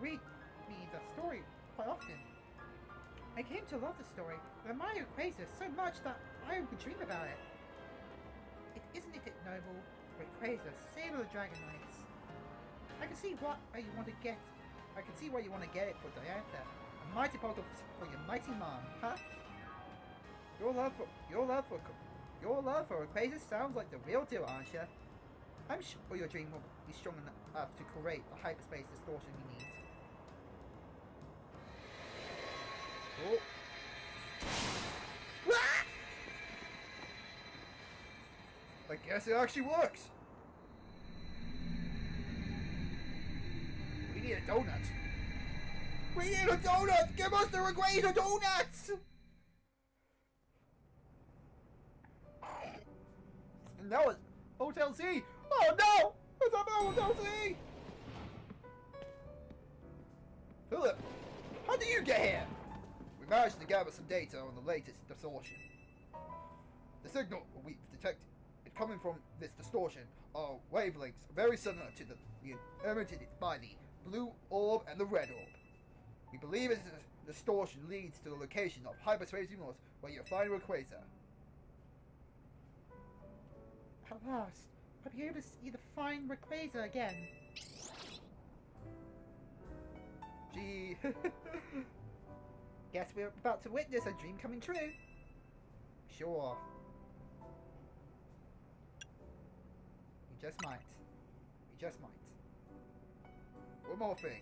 read me the story quite often. I came to love the story and admire Rayquaza so much that I would dream about it. Isn't it noble, Rayquaza, savior of the Dragonite? I can see why you want to get. I can see why you want to get it for Diantha, a mighty Pokemon for your mighty mom, huh? Your love for Rayquaza sounds like the real deal, Archer. I'm sure your dream will be strong enough to create the hyperspace distortion we need. Oh. I guess it actually works. We need a donut. We need a donut! Give us the Rayquaza donuts! No, it's Hotel Z! Oh no! It's a Hotel Z! Philip, how did you get here? We managed to gather some data on the latest distortion. The signal we've detected coming from this distortion are wavelengths very similar to the emitted by the blue orb and the red orb. We believe this distortion leads to the location of hyperspace universe where you'll find Rayquaza. At last, I'll be able to see the fine Rayquaza again. Gee. Guess we're about to witness a dream coming true. Sure. We just might. We just might. One more thing.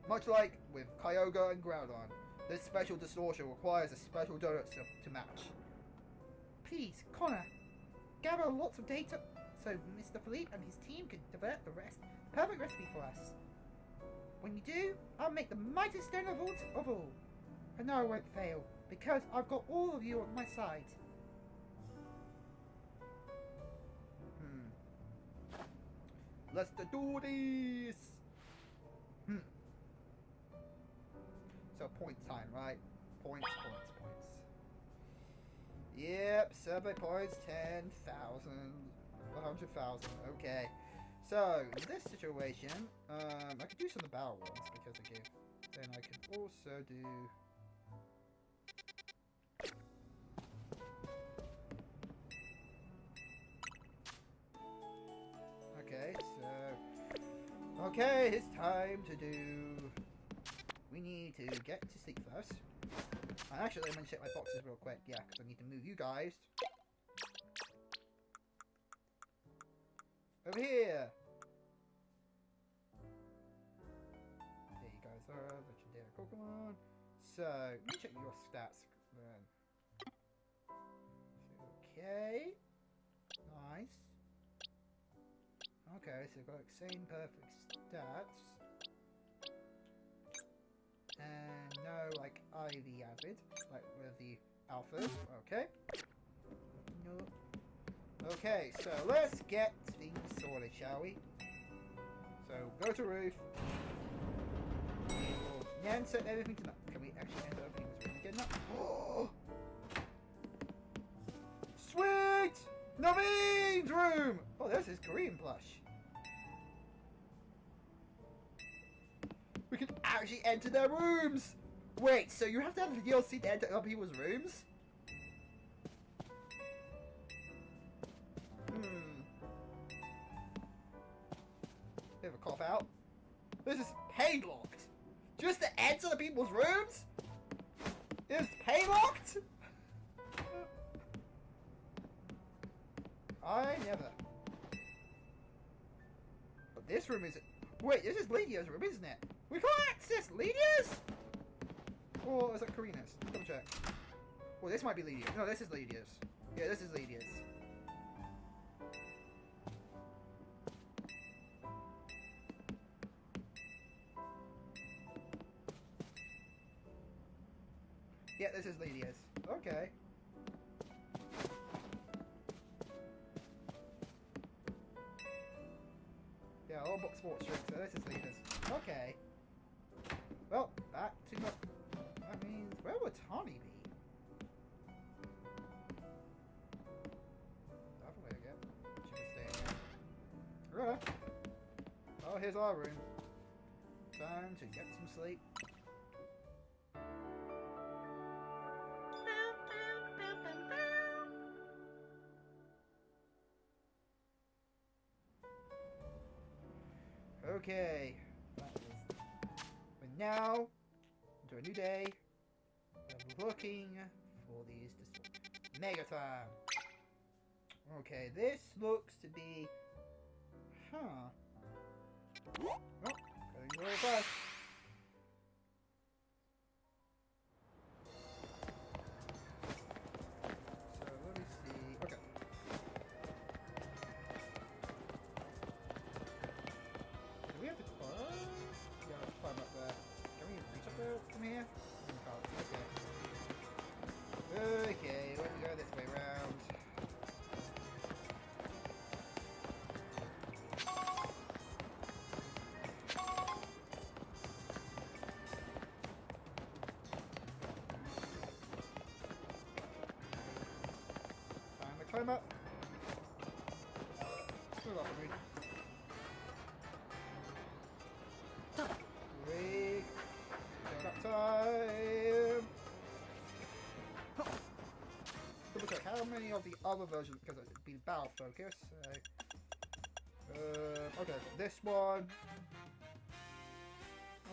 Much like with Kyogre and Groudon, this special distortion requires a special donut to match. Please, Connor, gather lots of data so Mr. Philippe and his team can develop the perfect recipe for us. When you do, I'll make the mightiest stone of all. I know I won't fail, because I've got all of you on my side. Let's do this! So point time, right? Points. Yep, survey points, 10,000, 100,000, okay. So, in this situation, I could do some of the battle ones, because I give. Then I could also do... Okay, so... Okay, it's time to do... We need to get to sleep first. Actually, I'm going to check my boxes real quick, yeah, because I need to move you guys. Over here! There you guys are, legendary Pokemon. So, let me check your stats then. Okay. Nice. Okay, so we've got the same perfect stats. And no, like, IV added, like with the alphas. Okay. No. Okay, so let's get things sorted, shall we? So, go to roof. We'll then set everything to... Can we actually enter everything's room again now? Oh! Sweet! Naveen's room! Oh, this is Korean plush. We can actually enter their rooms! Wait, so you have to have the DLC to enter other people's rooms? Bit of a cop out. This is padlocked! Just to enter the people's rooms? Is paylocked? I never. But this room is... Wait, this is Lydia's room, isn't it? We can't access Lydia's? Or is that Karina's? Double check. Well, this might be Lydia's. No, this is Lydia's. Yeah, this is Lydia's. Yeah, this is Lydia's. Okay. Yeah, all book sports drink, so this is Lydia's. Okay. Well, back to the... That means... Where would Tawny be? Definitely, I get. She can stay in here. Oh, here's our room. Time to get some sleep. Okay, we're now into a new day. We're looking for these Megaton. Okay, this looks to be, oh, going really fast. So let me see. Okay. Do we have to climb? Yeah, let's climb up there. Can we reach up there from here? Okay. Okay, let's go this way round. Time to climb up. Move off of me. Wait. Got time. Double check how many of the other versions, because it's been battle focus. Okay, this one.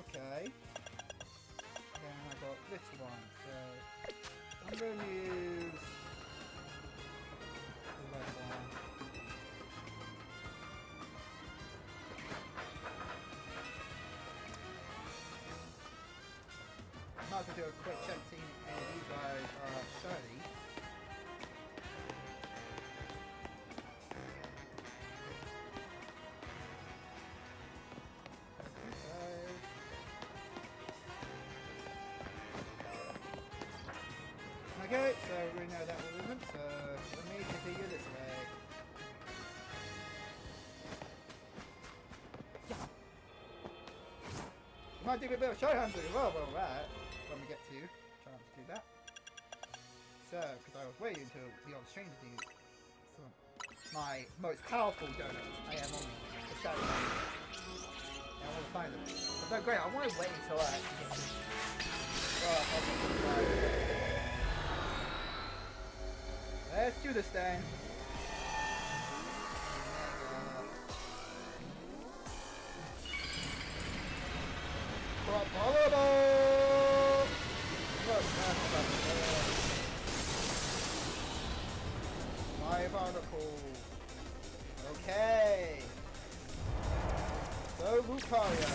Okay. Then I got this one. So I'm going to use the red one. Might as well do a quick check to see if any of these guys are shiny. Okay, so we know that one isn't, so let me continue this way. Might do a bit of show hunting as well, right, when we get to chance to do that. So, because I was waiting until the old stranger to do my most powerful donuts I have on the shadow. And I want to find them. But no, great, I want to wait until I actually get to let's do this thing. Horrible! My article. Okay. So Lucario.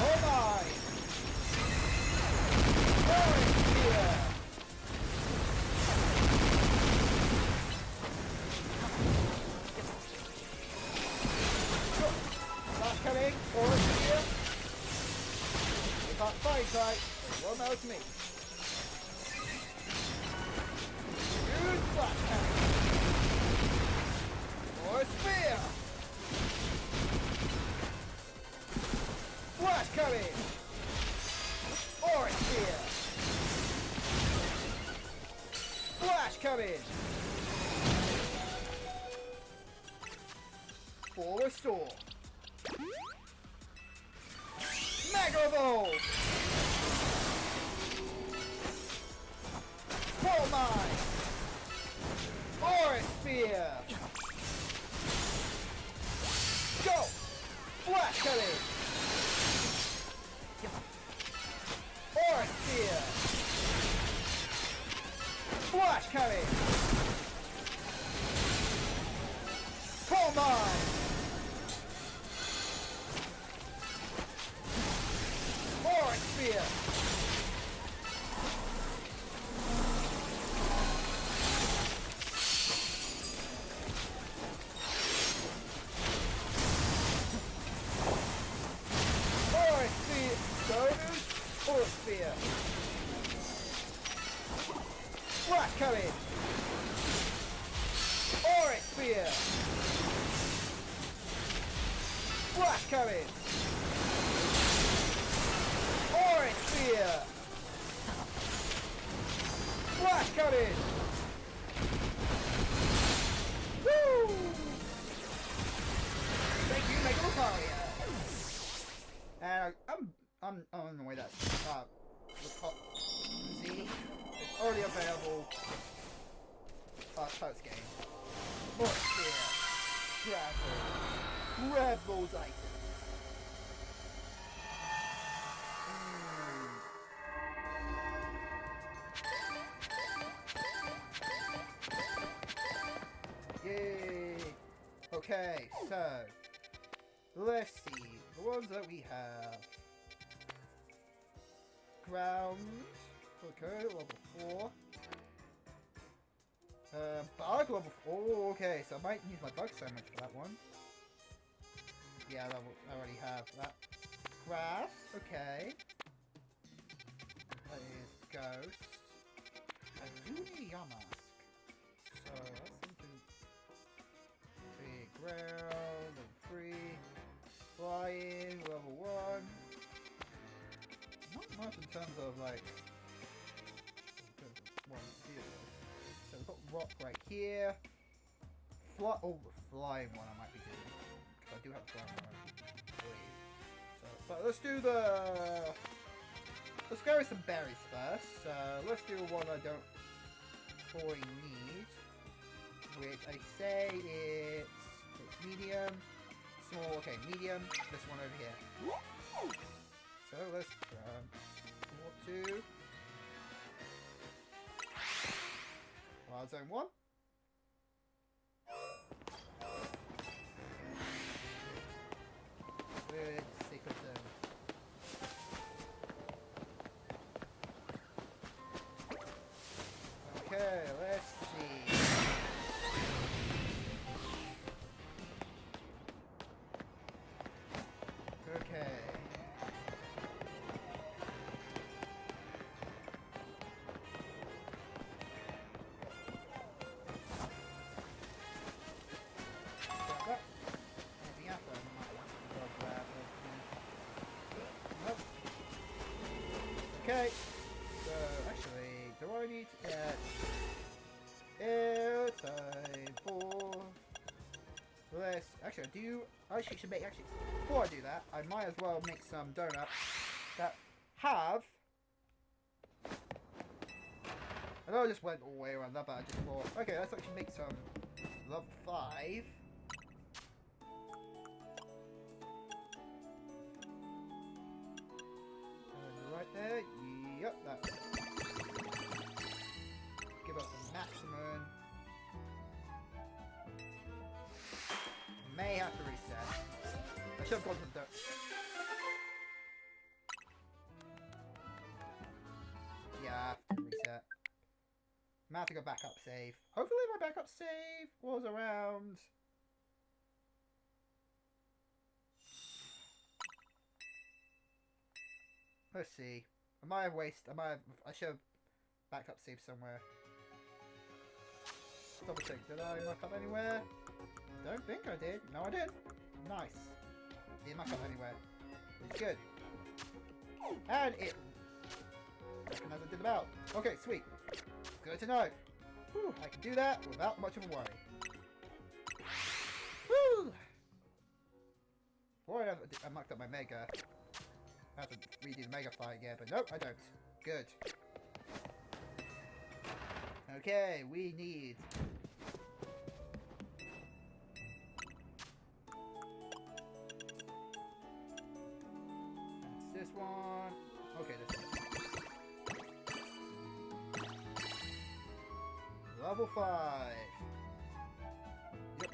Oh my! Here. Not coming, or here. If I fight right, it won't matter to me. Use flash cannon. Or a spear. Flash coming. Or a spear. Flash coming! For restore. Mega Evolve! Full Mine! Aura Sphere! Go! Flash coming! mine! Auric Sphere! Auric Sphere! Bonus! Auric Sphere! Black coming! Auric Sphere! Black coming! Auric Sphere! Black coming! Woo! Thank you, Megalopalia! And I'm on the way that's the top Z. It's already available post game. Auric Sphere! Grab those items! Yay! Okay, so let's see the ones that we have. Ground. Okay, level 4. Bug level 4. Okay, so I might use my bug sandwich for that one. Yeah, I already have that. Grass. Okay. That is ghost. I do need a yaw mask. So that's something. See, ground, level 3. Flying, level 1. Not much in terms of like. So we've got rock right here. Oh, the flying one I might be doing. Because I do have a flying one, I believe. So, but let's do the. Let's go with some berries first. So let's do one I don't fully need, which I say it's medium, small. Okay, medium. This one over here. So let's two. Wild Zone 1. Good secret zone. Okay, let's see. Okay. Okay, so actually, do I need to get airtime for this? Actually, I should make, before I do that, I might as well make some donuts that have, I know I just went all the way around that, but I just thought, okay, let's actually make some level 5. Right there, yep, that. Give us the maximum. May have to reset. I should have gone for the. Yeah, I have to reset. I have to go backup save. Hopefully my backup save was around. Let's see. I should have backup save somewhere. Double check. Did I muck up anywhere? Don't think I did. No, I did. Nice. Didn't muck up anywhere. It's good. And it recognized I did the bell. Okay, sweet. Good to know. Whew, I can do that without much of a worry. Woo! Boy, I mucked up my mega. I have to redo the mega fight again, but nope, I don't. Good. Okay, we need. That's this one. Okay, this one. Level 5. Yep.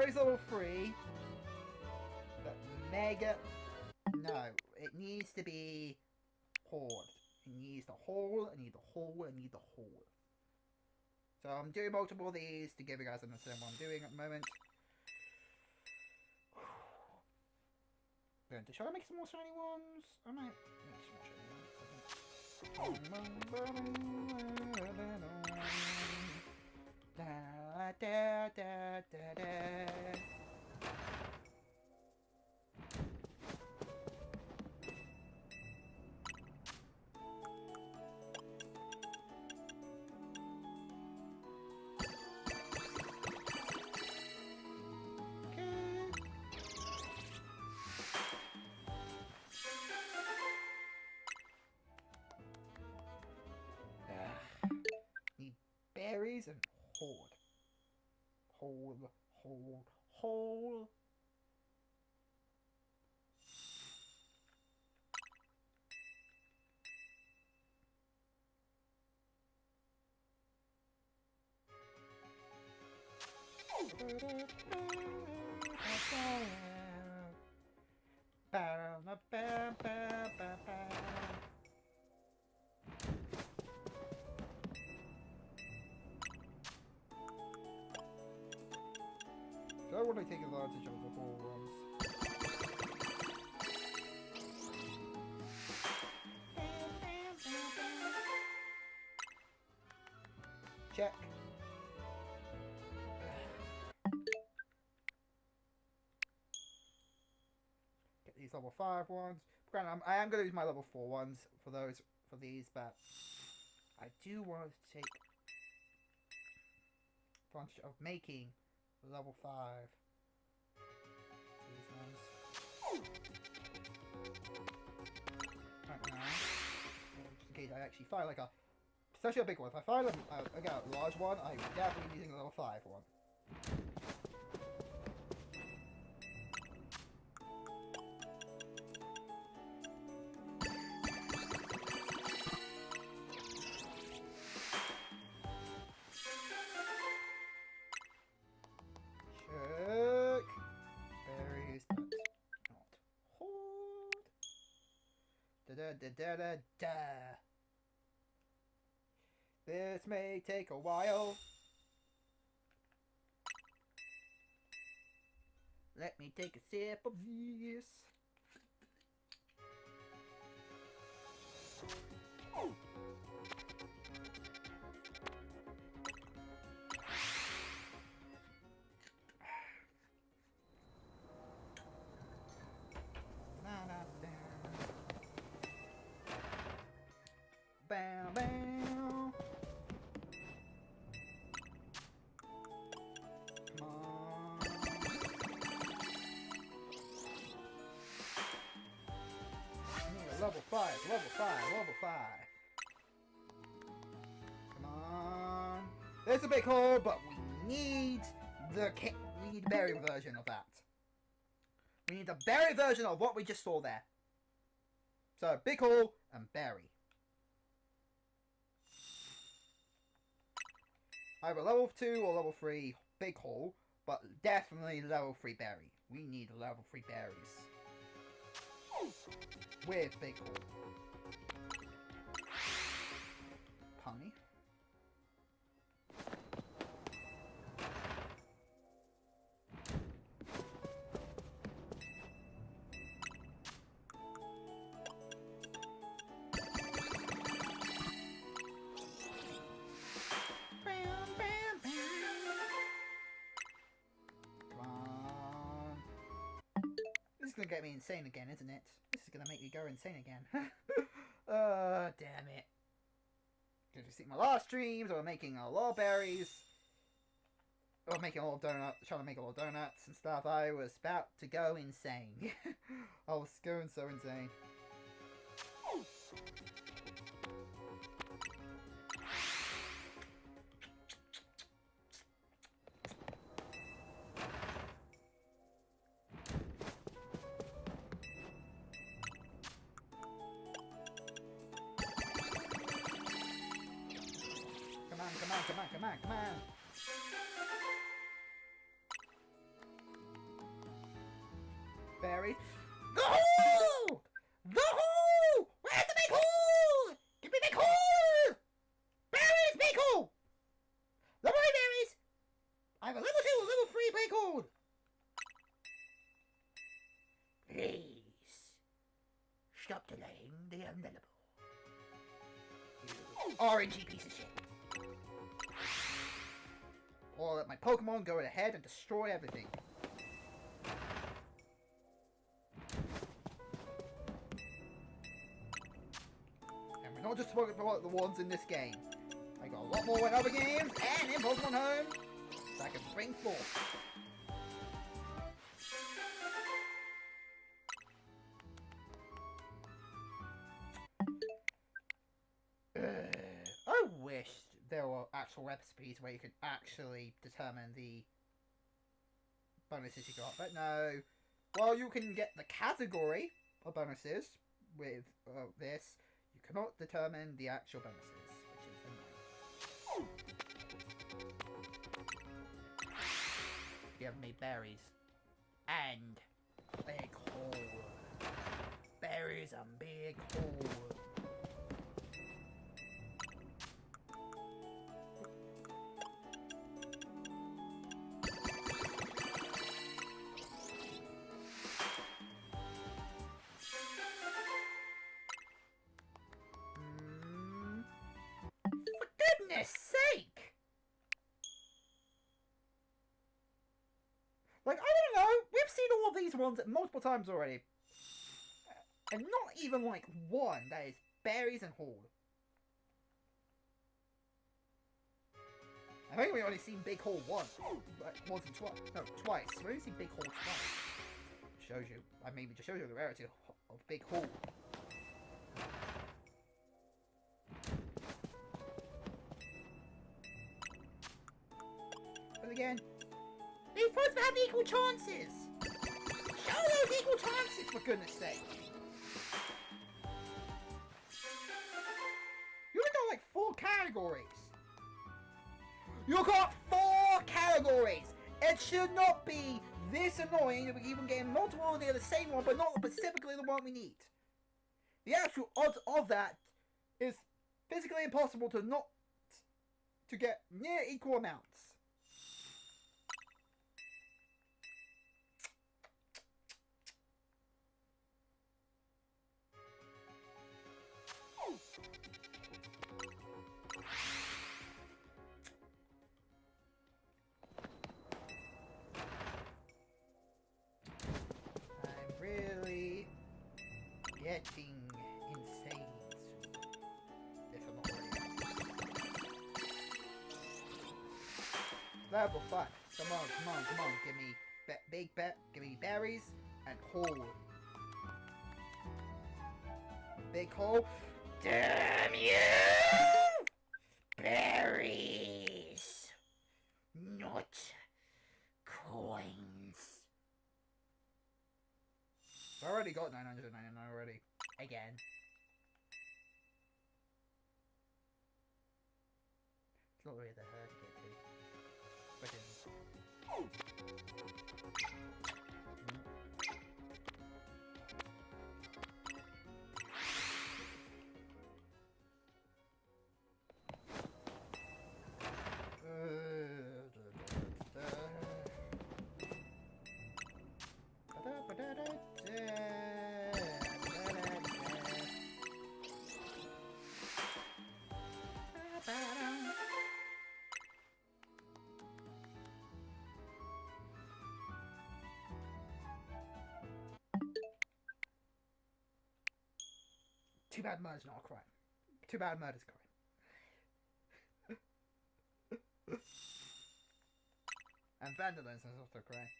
Berry's level 3. But Mega... No, it needs to be Horde. It needs the Hole, I need the Hole, I need the Hole. So I'm doing multiple of these to give you guys an understand what I'm doing at the moment. Should I make some more shiny ones? I might make some more shiny ones. Da, da, da, da, da. Need berries and Horde. Hole. So I want to take advantage of the whole ones. Check. Get these level 5 ones. Granted, I am going to use my level 4 ones for these, but I do want to take advantage of making level 5 these ones. Right now, just in case I actually find like a, especially a big one. If I find a large one, I'm definitely using a level 5 one. Da. This may take a while. Let me take a sip of this. Bam, bam. Come on. Level 5, level 5, level 5. Come on. There's a big hole, but we need the berry version of that. We need the berry version of what we just saw there. So, big hole and berry. Either level 2 or level 3 big hole, but definitely level 3 berry. We need level 3 berries. With big hole. Punny. This is gonna get me insane again, isn't it? This is gonna make me go insane again. Damn it. Did you see my last streams? I was making a lot of berries. Or making a lot of donuts, trying to make a lot of donuts and stuff. I was about to go insane. I was going so insane. Come on. berries. The hole! The hole! Where's the big hole? Give me big hole! Berries, big hole! The more berries! I have a level 2, level 3 big hole! Please, stop delaying the inevitable. You orangey piece of shit. Or let my Pokemon go ahead and destroy everything. And we're not just talking about the ones in this game. I got a lot more in other games and in Pokemon Home that I can bring forth. I wish there were actual recipes where you could actually determine the bonuses you got, but no. While you can get the category of bonuses with this, you cannot determine the actual bonuses, which is annoying. You have made berries and big hole. Berries and big hole. Goodness sake! Like, I don't know, we've seen all of these ones multiple times already. And not even like one that is berries and horde. I think we've only seen Big Hole once. Once and twice. No, twice. We've only seen Big Hole twice. Shows you, I mean, just shows you the rarity of Big Hole. But again, they're supposed to have equal chances! Show those equal chances, for goodness sake! You only got like 4 categories! You got 4 categories! It should not be this annoying that we even getting multiple of the same one, but not specifically the one we need. The actual odds of that is physically impossible to get near equal amounts. I'm really getting insane soon, if I'm not already. Level 5. Come on. Give me give me berries and hole. Big hole. Damn you! Berries! Not coins. I already got 999 already. Again. It's not really that hard to get to. But it is. Too bad murder's not a crime. Too bad murder's a crime. And vandalism is also a crime.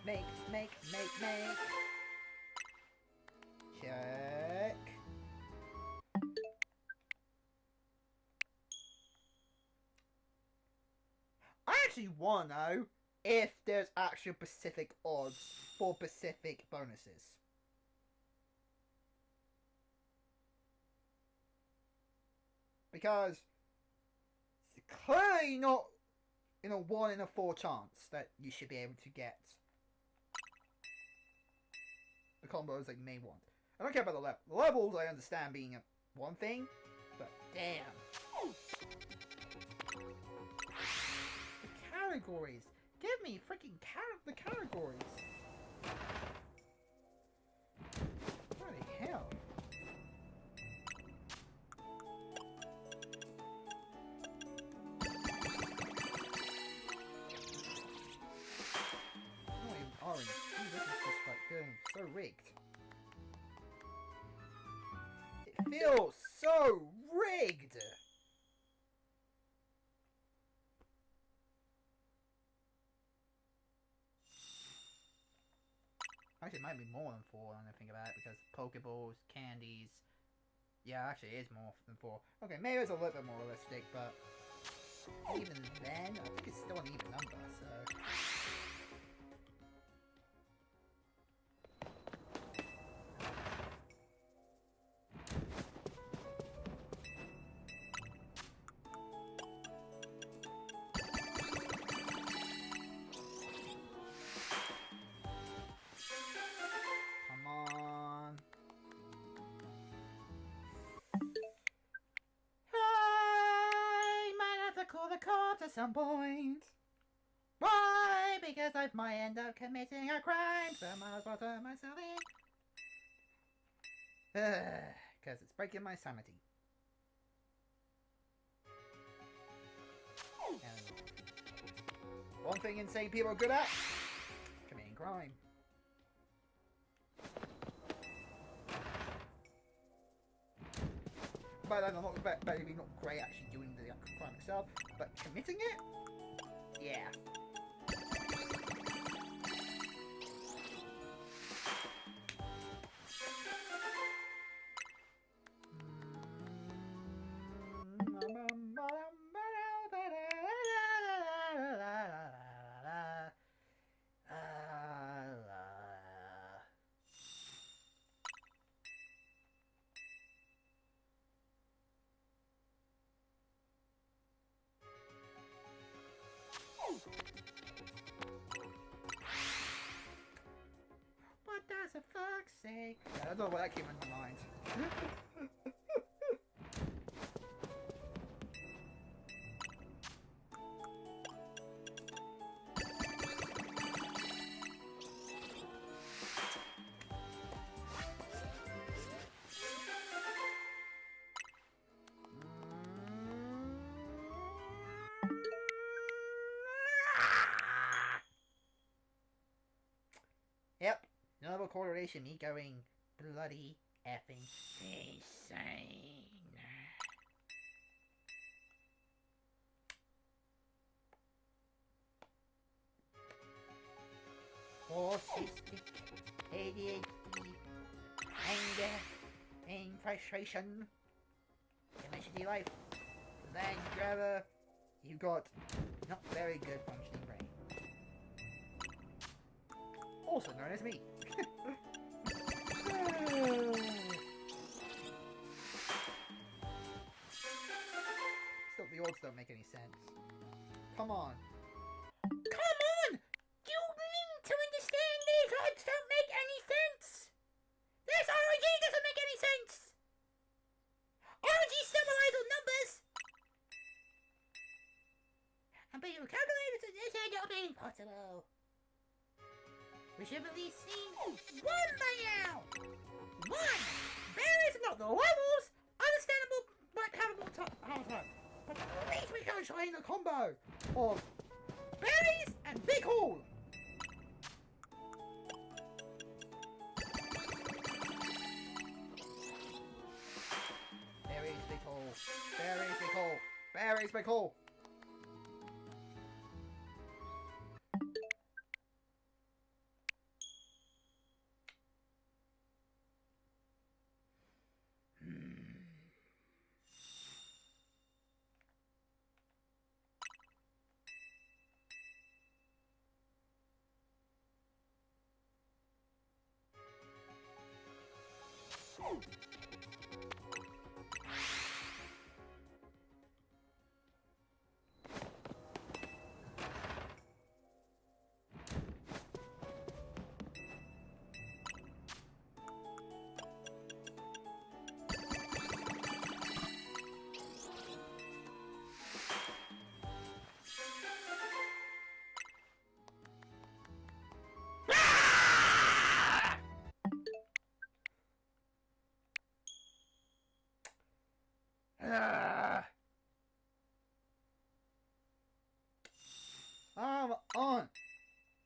Make. Check. actually want to know if there's actual specific odds for specific bonuses. Because it's clearly not in a 1 in a 4 chance that you should be able to get the combos like you may want. I don't care about the level. The levels I understand being one thing, but damn. The categories. Give me freaking the categories. What the hell? Not even orange. Ooh, this is just like getting so rigged. It feels so rigged! Actually, it might be more than 4 when I think about it, because Pokeballs, candies... Yeah, actually it is more than 4. Okay, maybe it's a little bit more realistic, but... Even then, I think it's still an even number, so... Call the cops at some point. Why? Because I might end up committing a crime, so I might as well turn myself in. Because it's breaking my sanity. And one thing insane people are good at: committing crime. By that, I'm not maybe not great actually doing the actual crime itself, but committing it? Yeah. What does a fox say? Yeah, I don't know what that came into my mind. Yep, another correlation, me going bloody effing insane. Autistic, ADHD, anger, and frustration. Eventually life. Then together, you got not very good functioning brain. Also known as me. Still, the odds don't make any sense. Come on. Come on! You need to understand these odds don't make any sense! This RNG doesn't make any sense! RNG symbolizes numbers! And but your calculators in this end will be impossible. We should have at least seen 1 by now! 1! Berries are not the levels! Understandable, but havable time. But at least we can show the combo of berries and big haul! Berries, big haul. Berries, big haul. Berries, big haul. Come on!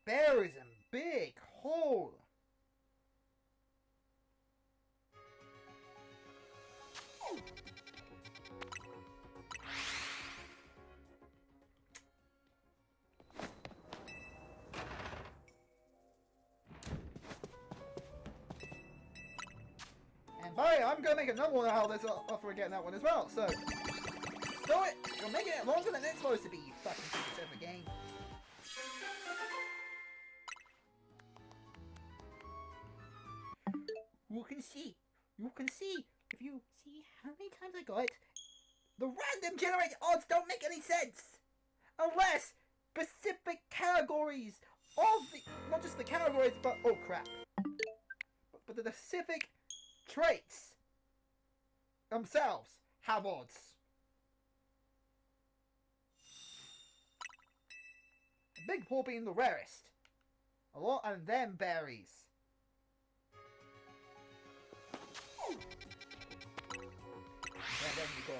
Berries and big hole! And by I'm gonna make another one out of this after we get that one as well, so do it! You're making it longer than it's supposed to be, you fucking piece of game. You can see, if you see how many times I got it, the random generated odds don't make any sense! Unless specific categories of the, not just the categories, but, oh crap, but the specific traits themselves have odds. Big Paw being the rarest. A lot, and then berries. And then you got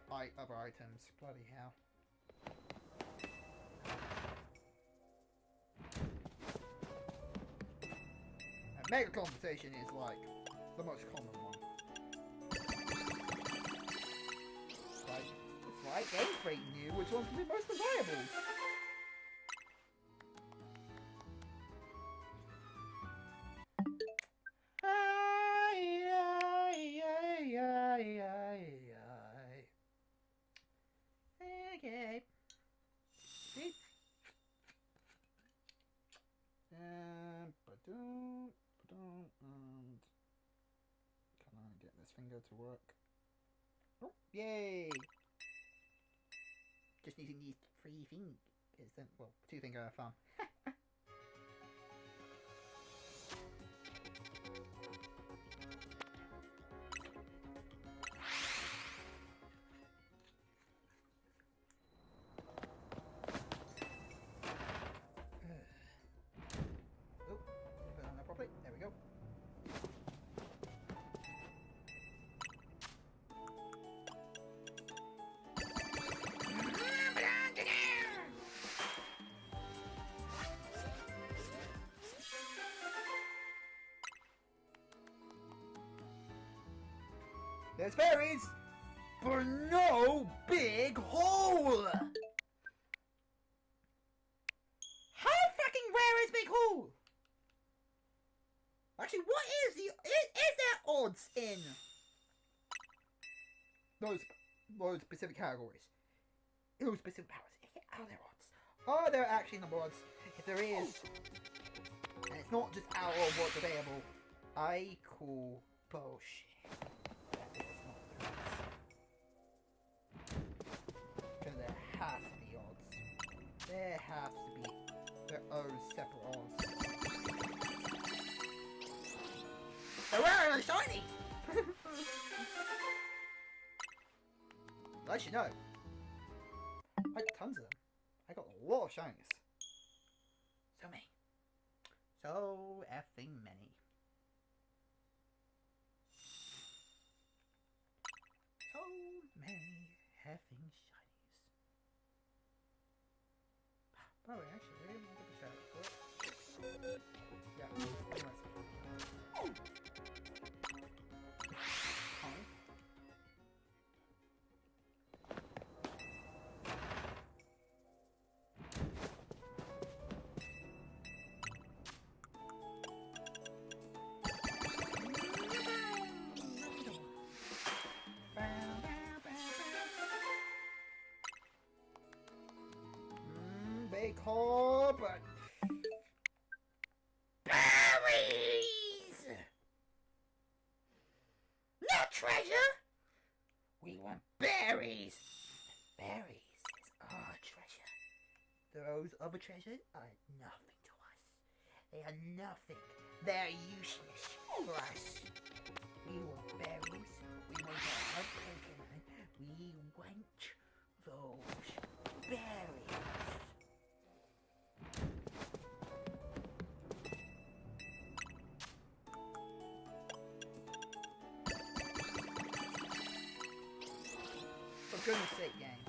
the other items. Bloody hell. And Mega Compensation is like the most common one. It's like Game Freak knew which ones would be most reliable. Okay. And can I get this finger to work? Oh, yay! Just using these 3 fingers, then, well, 2 finger thumb. There we go. There's berries, but no big hole! How fucking rare is big hole? Actually, what is there odds in those specific categories? Those specific powers. Are there odds? Are there actually number odds? If there is, and it's not just out of what's available, I call bullshit. That is not the case. Because there has to be odds. There has to be their own separate odds. They're rare and shiny! I should know. I got tons of them. I got a lot of shinies. So many. So effing many. So many effing shinies. By the way, actually, we're going to check. Yeah, nice. Big hole, but berries! Not treasure! We want berries! Berries is our treasure. Those other treasures are nothing to us. They are nothing. They're useless for us. We want berries. We want our Pokemon. We want those berries. For goodness sake, gang.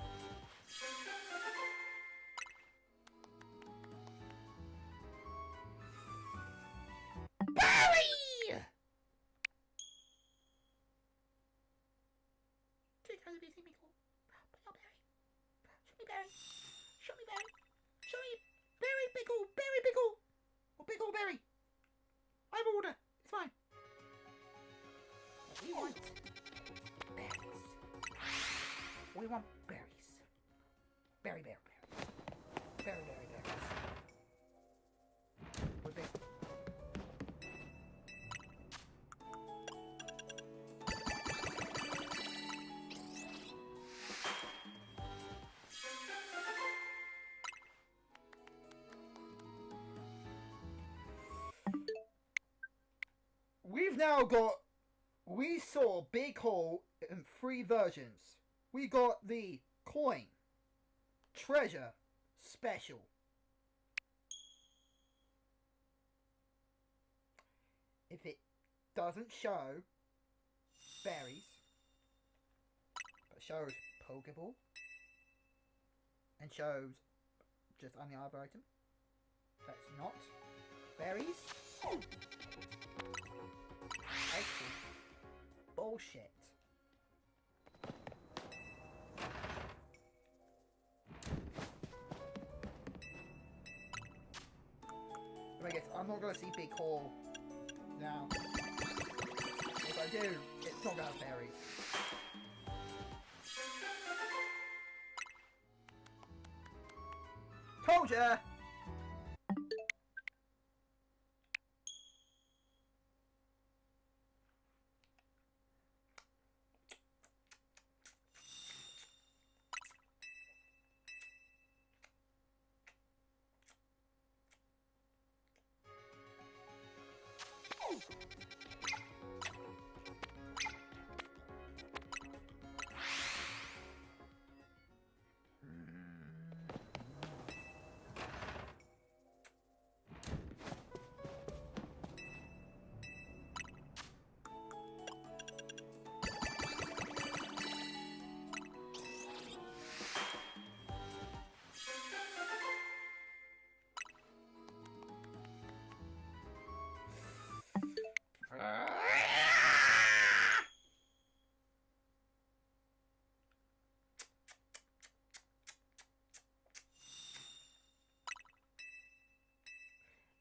berry. Show me berry. Show me berry, pickle, berry, pickle. Or pickle, berry. I have order. It's fine. We want berries. We want berries. Berry, berry, berry. Berry, berry, berries. We're big. We've now got. We saw Big Haul in 3 versions. We got the coin, treasure, special. If it doesn't show berries, but shows Pokeball, and shows just any other item that's not berries, excellent. Bullshit. I guess I'm not gonna see Big Haul now. If I do, it's not gonna have berries. Told ya!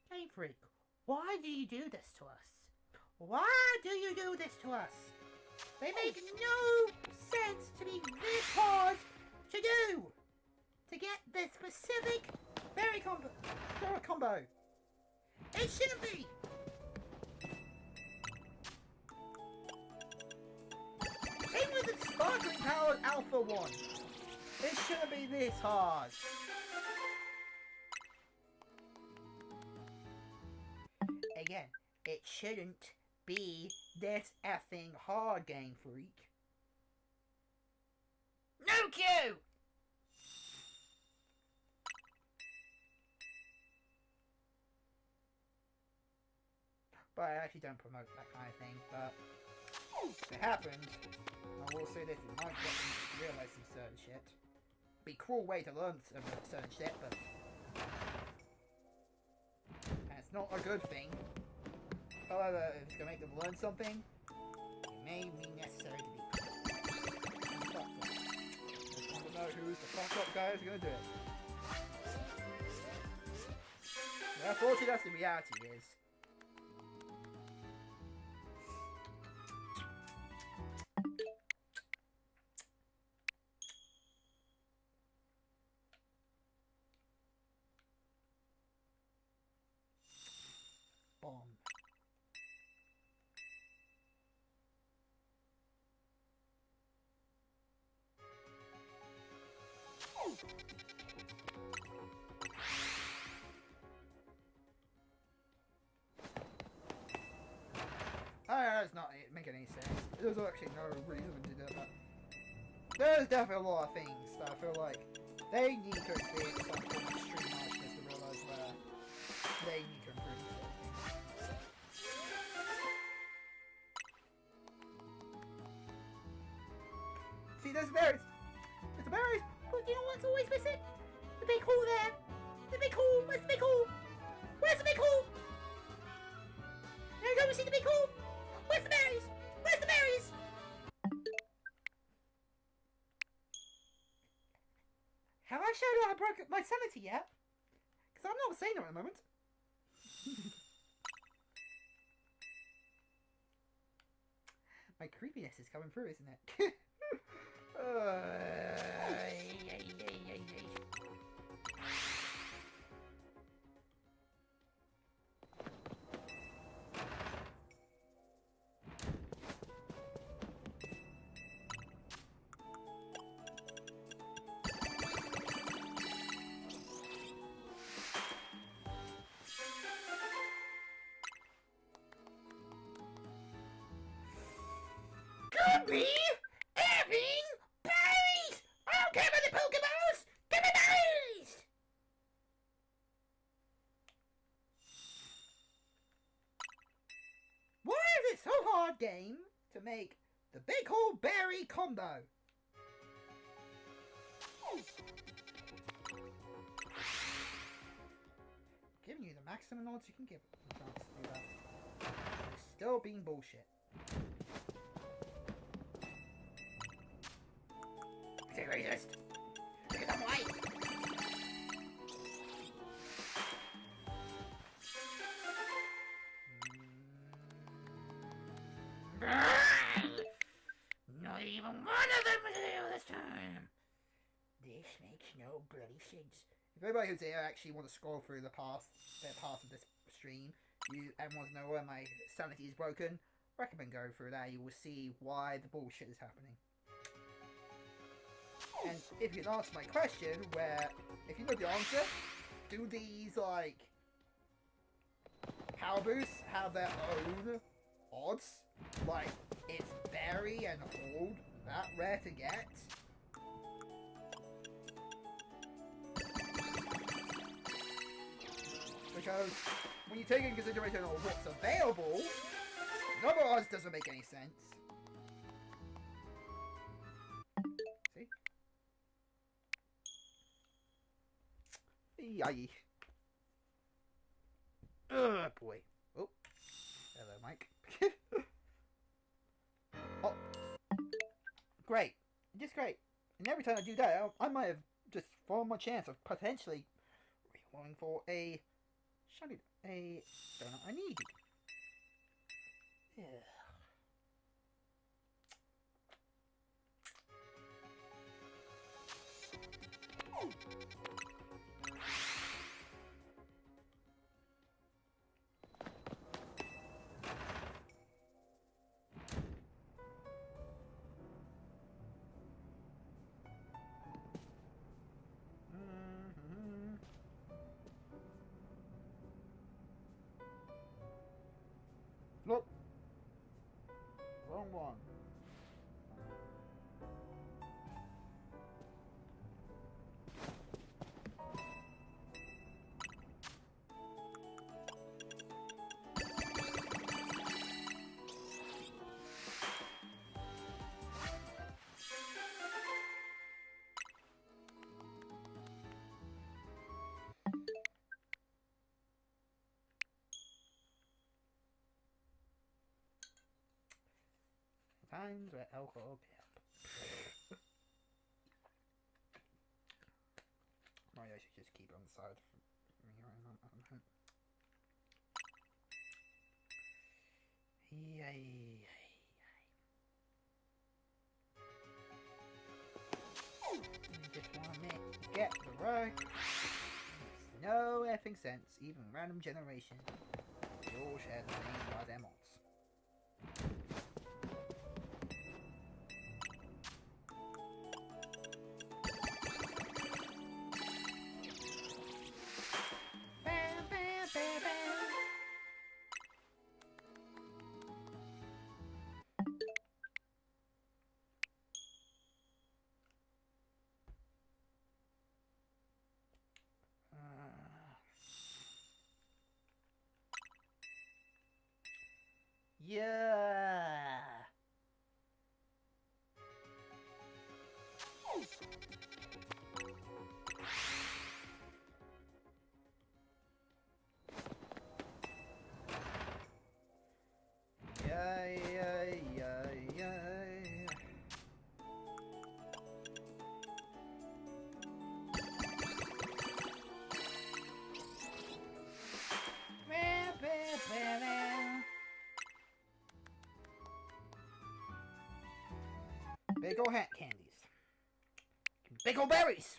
Game Freak, why do you do this to us? Why do you do this to us? They make no sense to be this hard to do. To get this specific berry combo. It shouldn't be. Even with the sparkling powered Alpha 1, it shouldn't be this hard. Again, it shouldn't be this effing hard, Game Freak. No cue! But I actually don't promote that kind of thing, but if it happens, I will say this, it might get them to realise some certain shit. Be a cruel way to learn some certain shit, but... and it's not a good thing. However, if it's gonna make them learn something, it may be necessary to be fucked up. I just want to know who's the fucked up guy who's gonna do it. But unfortunately, that's the reality is. Bomb. That's not making any sense. There's actually no reason to do that. There's definitely a lot of things that I feel like they need to experience some form of stream harshness to realise where they need to improve certain things. See, there's berries! There's the berries! But you know what's always missing? The big hole there! The big hole! Where's the big hole? Where's the big hole? There you go, we see the big hole! Where's the berries? Where's the berries? Have I showed you I broke my sanity yet? Because I'm not saying it at the moment. My creepiness is coming through, isn't it? Could be having berries! I don't care about the Pokeballs! Give me berries! Why is it so hard, game, to make the big hole berry combo? Giving you the maximum odds you can give it. You can't do that. You're still being bullshit. Is it racist? Because I'm white! Not even one of them was here this time! This makes no bloody sense. If anybody who's here actually want to scroll through the past of this stream, and want to know where my sanity is broken, recommend going through that. You will see why the bullshit is happening. And if you can answer my question, where if you know the answer, do these like power boosts have their own odds? Like, is berry and hold that rare to get? Because when you take into consideration of what's available, number odds doesn't make any sense. See? Yay. Oh boy. Oh. Hello, Mike. Oh. Great. Just great. And every time I do that, I might have just thrown my chance of potentially rolling for a donut I need. Yeah. Look. Wrong one. Times where alcohol can help. Maybe I should just keep it on the side from here. Yay. Just want to get the right. Makes no effing sense, even random generation. They all share the same goddamn odds. Yeah. big ol' hat candies. Big ol' berries!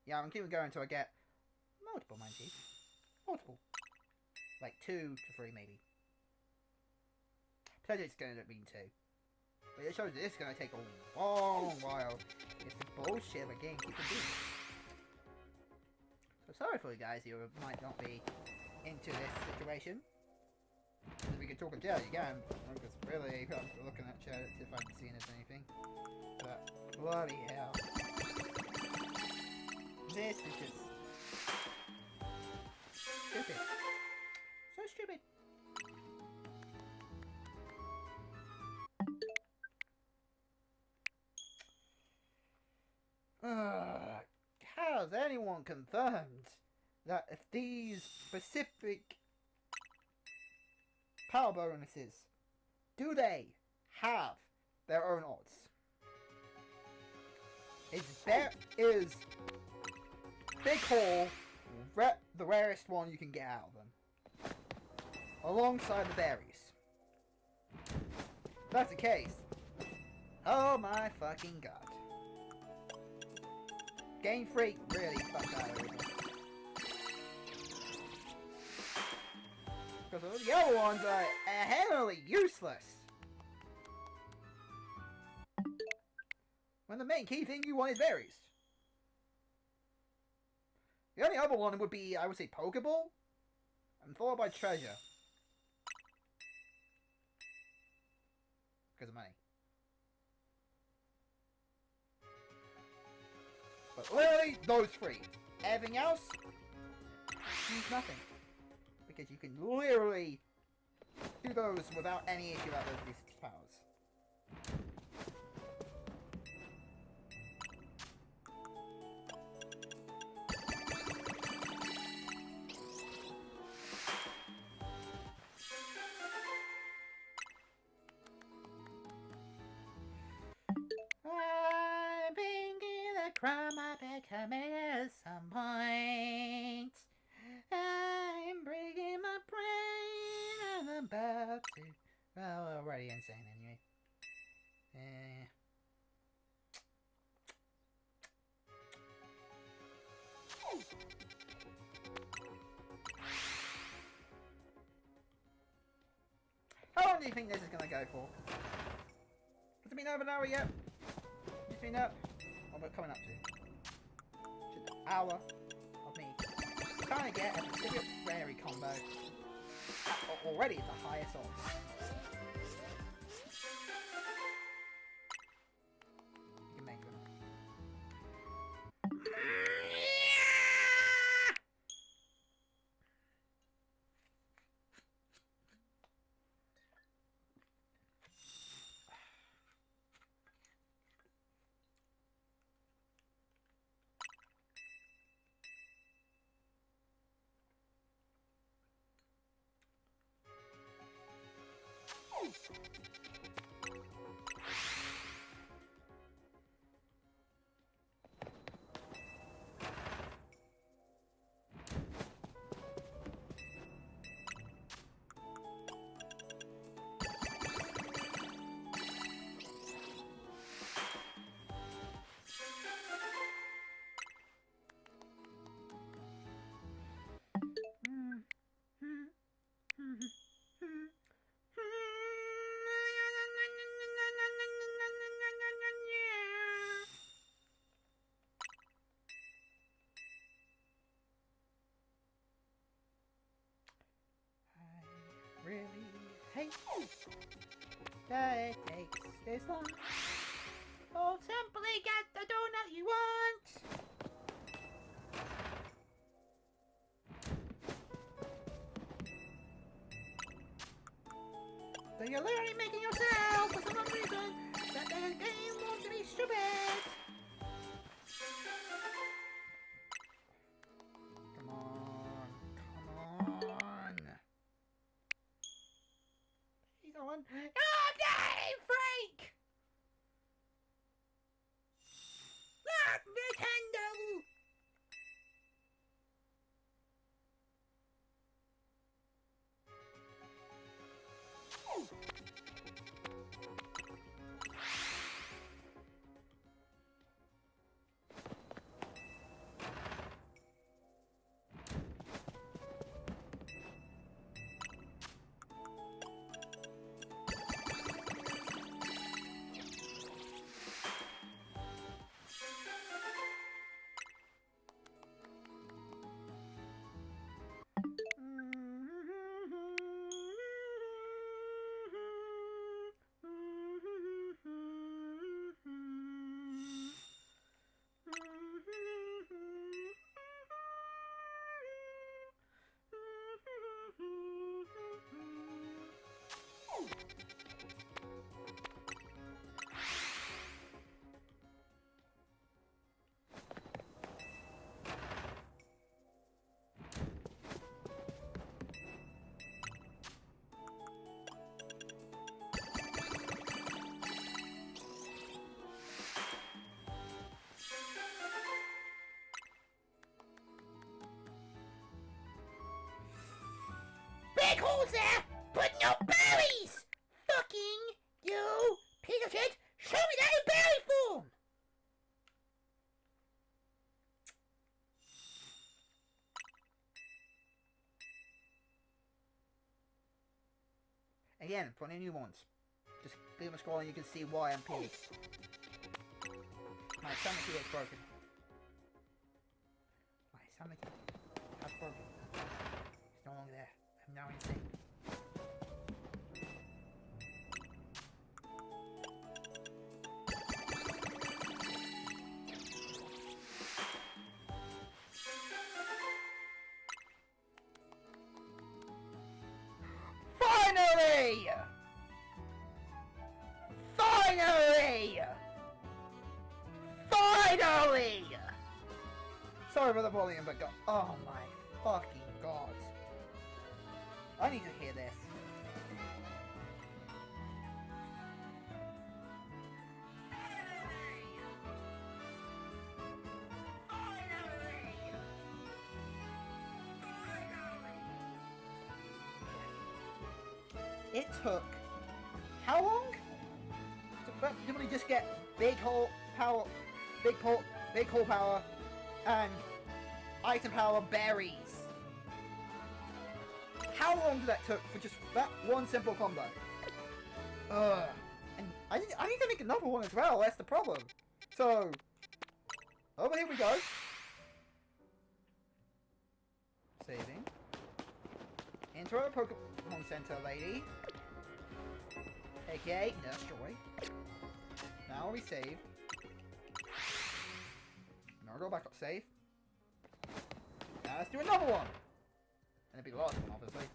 Yeah, I'm keeping going until I get multiple munchies. Multiple. Like 2 to 3 maybe. Potentially it's going to end up being 2. But it shows that it's going to take a long while. It's the bullshit of a game keeping doing. So sorry for you guys who might not be into this situation. If we can talk in chat, you can. Because really, I'm looking at chat if I'm seeing if anything. But bloody hell. This is just stupid. So stupid. Has anyone confirmed that if these specific power bonuses, do they have their own odds? Is Big Haul the rarest one you can get out of them, alongside the berries? If that's the case, oh my fucking god. Game Freak really fucked out of everything. Because the other ones are heavily useless. When the main key thing you want is berries. The only other one would be, I would say, Pokeball, and followed by treasure. Because of money. But literally, those 3. Everything else means nothing. Because you can literally do those without any issue about those powers. I'm thinking that crime might be coming at some point. I'm breaking my brain and I'm about to... Well, already insane anyway. How long do you think this is going to go for? Has it been over an hour yet? It's been up? What we're coming up to? Just an hour of me trying to get a specific berry combo. Already the highest odds. You can make them. Really hate that it takes this long. Oh, simply get the donut you want. But you're literally making yourself for some reason that the game wants to be stupid. Come on, come on. He's on. Oh, Game Freak! Not Nintendo! Big holes there, but no berries! Fucking you, piece of shit! Show me that in berry form! Again, for any new ones, just leave a scroll and you can see why I'm pissed. My stomach here is broken. My stomach has broken. It's no longer there. I'm now insane. Finally! Finally! Finally! Sorry for the volume, but God, oh my fucking god. I need to hear this. It took how long to practically just get big hole power, big hole power, and item power berries? How long did that took for just that one simple combo? And I need to make another one as well. That's the problem. So over here we go. Saving. Enter a Pokemon Center, lady. AKA Nurse Joy. Now we saved. Now go back up safe. Now let's do another one. And it'll be the last one, obviously.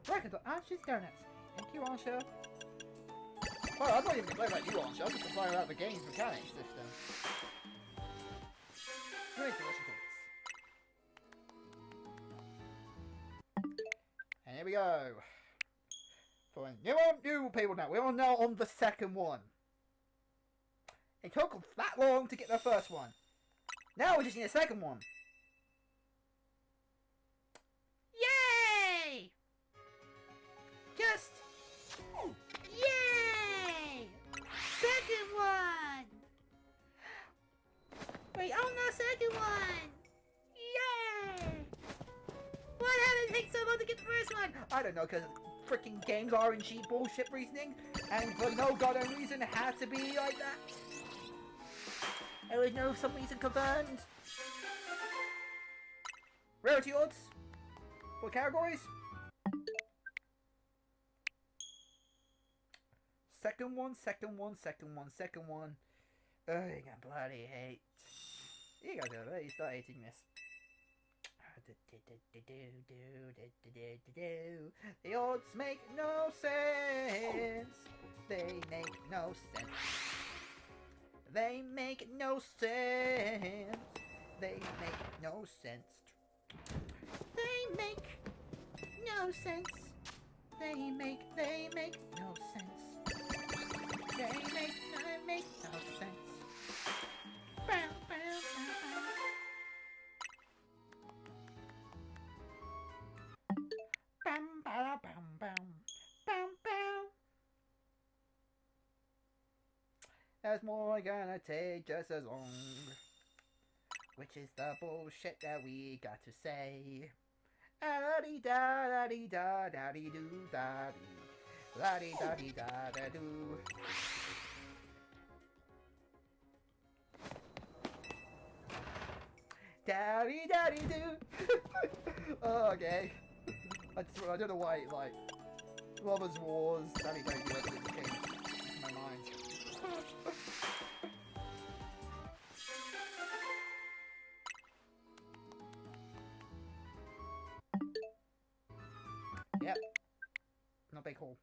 Reckons of Archer's Donuts. Thank you, Archer. Oh, I'm not even complaining about you, Archer. I'm just complaining about the game's mechanics system. Great delicious cakes. And here we go. For new people now. We're now on the second one. It took that long to get the first one. Now we just need a second one. Yay! Just yay! Second one! Wait, oh no, second one! Yay! Why did it take so long to get the first one? I don't know, because freaking games RNG bullshit reasoning, and for no goddamn reason it had to be like that. There was no some reason confirmed. Rarity odds for categories. Second one. Oh, you got bloody hate. You guys are really start hating this. The odds make no sense. They make no sense. They make no sense. They make no sense. They make no sense. They make no sense. They make no sense. Bow, bow, bow, bow. Bam, bada, bam, bam, bam, bam. That's more gonna take just as long. Which is the bullshit that we got to say. Da-dee-da-da-dee-da-da-dee-doo-da-dee. La-dee-da-dee-da-da-doo. Da-dee-da-dee-doo. Oh, okay. I don't know why, like, Lovers Wars, Da-dee-da-dee-doo, everything came into my mind. Yep, Bickle.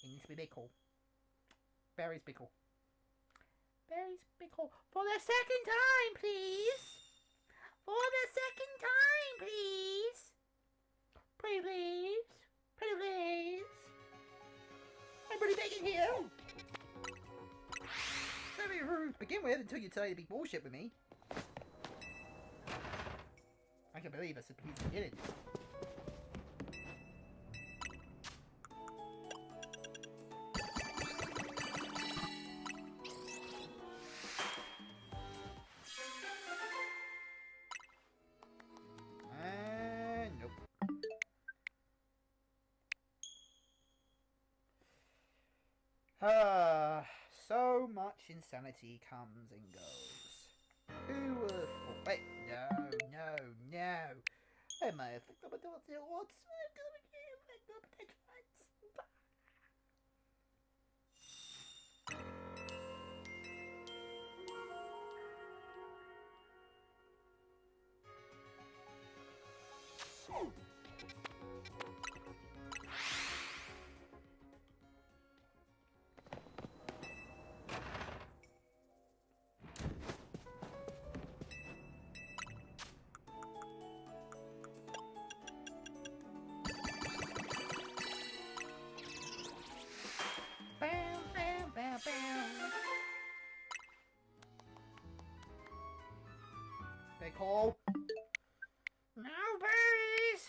It needs to be Bickle. Berries Bickle. Berries Bickle. For the second time, please. For the second time, please. Pretty please. Pretty please. I'm pretty begging here. Very rude to begin with until you tell you to be bullshit with me. I can believe that's a please begin it. Nope. So much insanity comes and goes. Who would have thought? Wait, no. I might have picked up a dot here once. Big hole. No berries.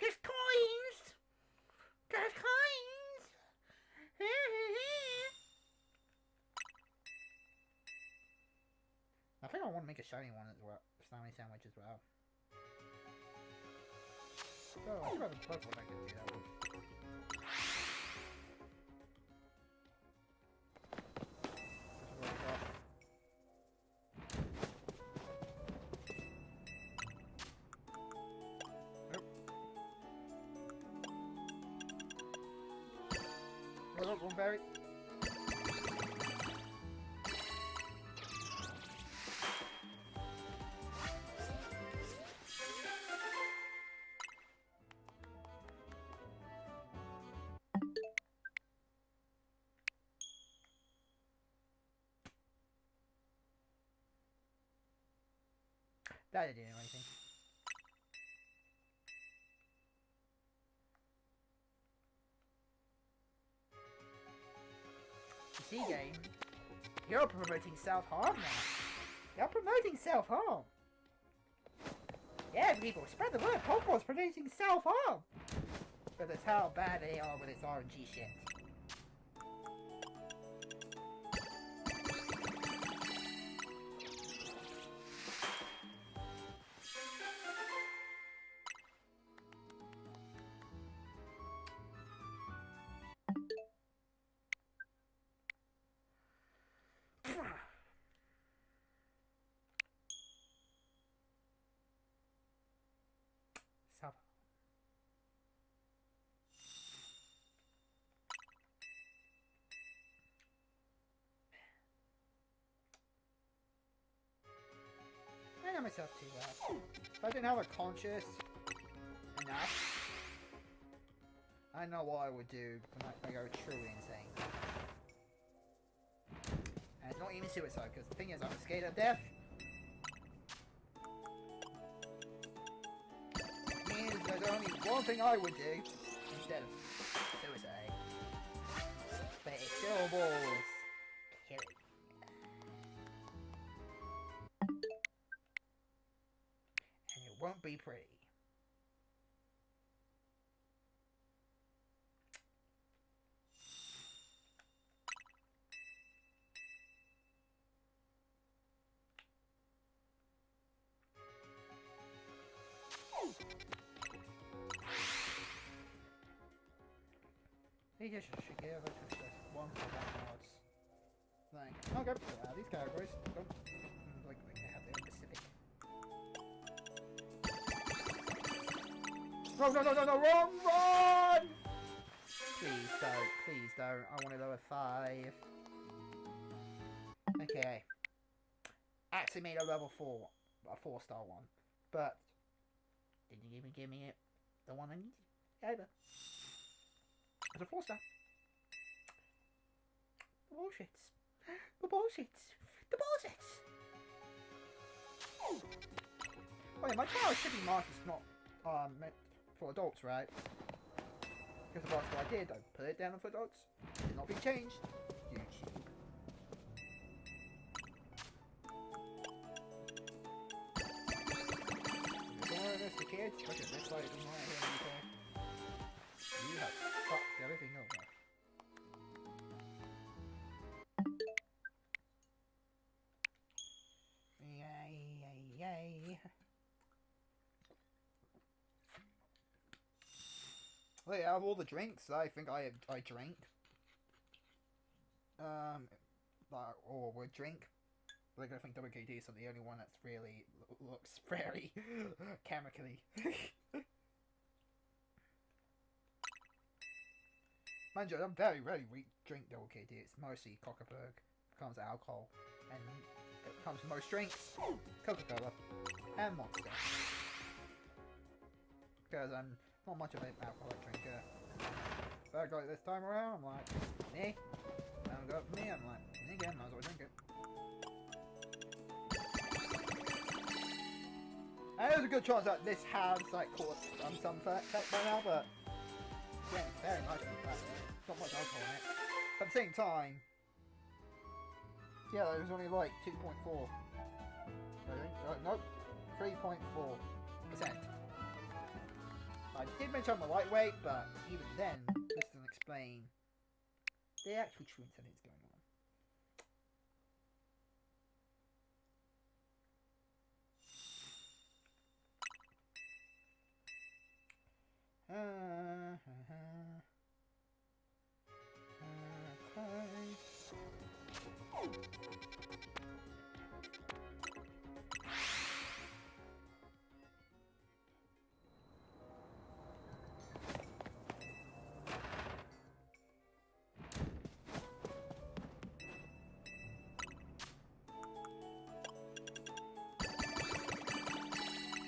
Just coins. Just coins. I think I want to make a shiny one as well. Slimy sandwich as well. Oh, I got a purple I could do that with. One berry. That didn't do anything. You see, game, you're promoting self-harm now. You're promoting self-harm. Yeah, people, spread the word. Pokemon's promoting self-harm. But that's how bad they are with its RNG shit. Self. I know myself too well. If I didn't have a conscious enough, I know what I would do to make me go truly insane. And it's not even suicide, because the thing is, I'm scared of death. Means there's only one thing I would do instead of suicide. But it still involves killing. And it won't be pretty. He just should give us just one for one odds. Like, okay, these categories don't like they have their specific. No, run! Please don't. I want to lower 5. Okay. Actually made a level 4, a 4-star one, but didn't even give me it the one I needed. Over. As a 4-star. The bullshits. The bullshits. The bullshits. Oh yeah, my channel should be marked as not meant for adults, right? Because that's what I did. I put it down for adults. Should not be changed. YouTube. The kids, look at this light right here, okay? You have fucked everything over. Yay. Well, yeah, out of all the drinks I think I drank, or would drink, like I think WKD is the only one that's really looks very chemically. Mind you, I very rarely drink WKD. It's mostly Coca-Berg, comes alcohol, and it comes most drinks, Coca-Cola, and Monster. Because I'm not much of an alcoholic drinker. But I got it this time around, I'm like, me? Don't go for me, I'm like, me again, might as well drink it. And there's a good chance that this has like caught some effect by now, but yeah, very much of that. Not much alcohol in it. At the same time, yeah, there's only like 2.4. I think, nope, 3.4%. I did mention I'm a lightweight, but even then, this doesn't explain the actual true intent going on.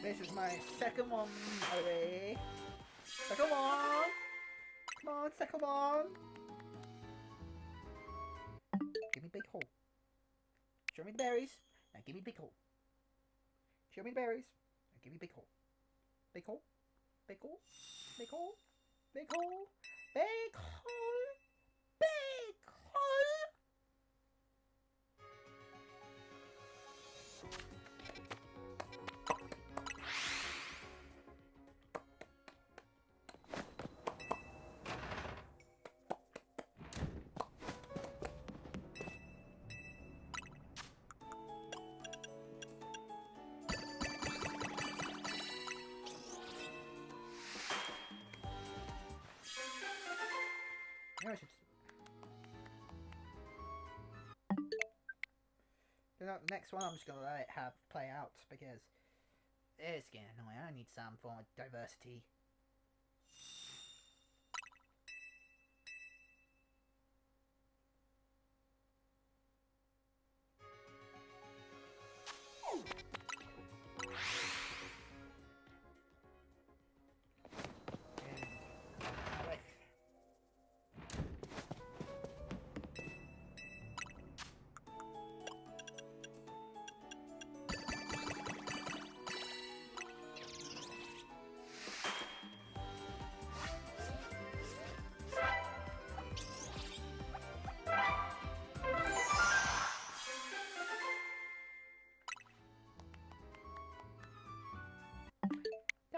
This is my second one away. Second one! Come on, second one! Give me big hole. Show me the berries. Now give me big hole. Show me the berries. Now give me big hole. Big hole. Big hole. Big hole. Big hole. Big hole. Big hole. I should... The next one I'm just gonna let it play out because it's getting annoying. I need some form of diversity.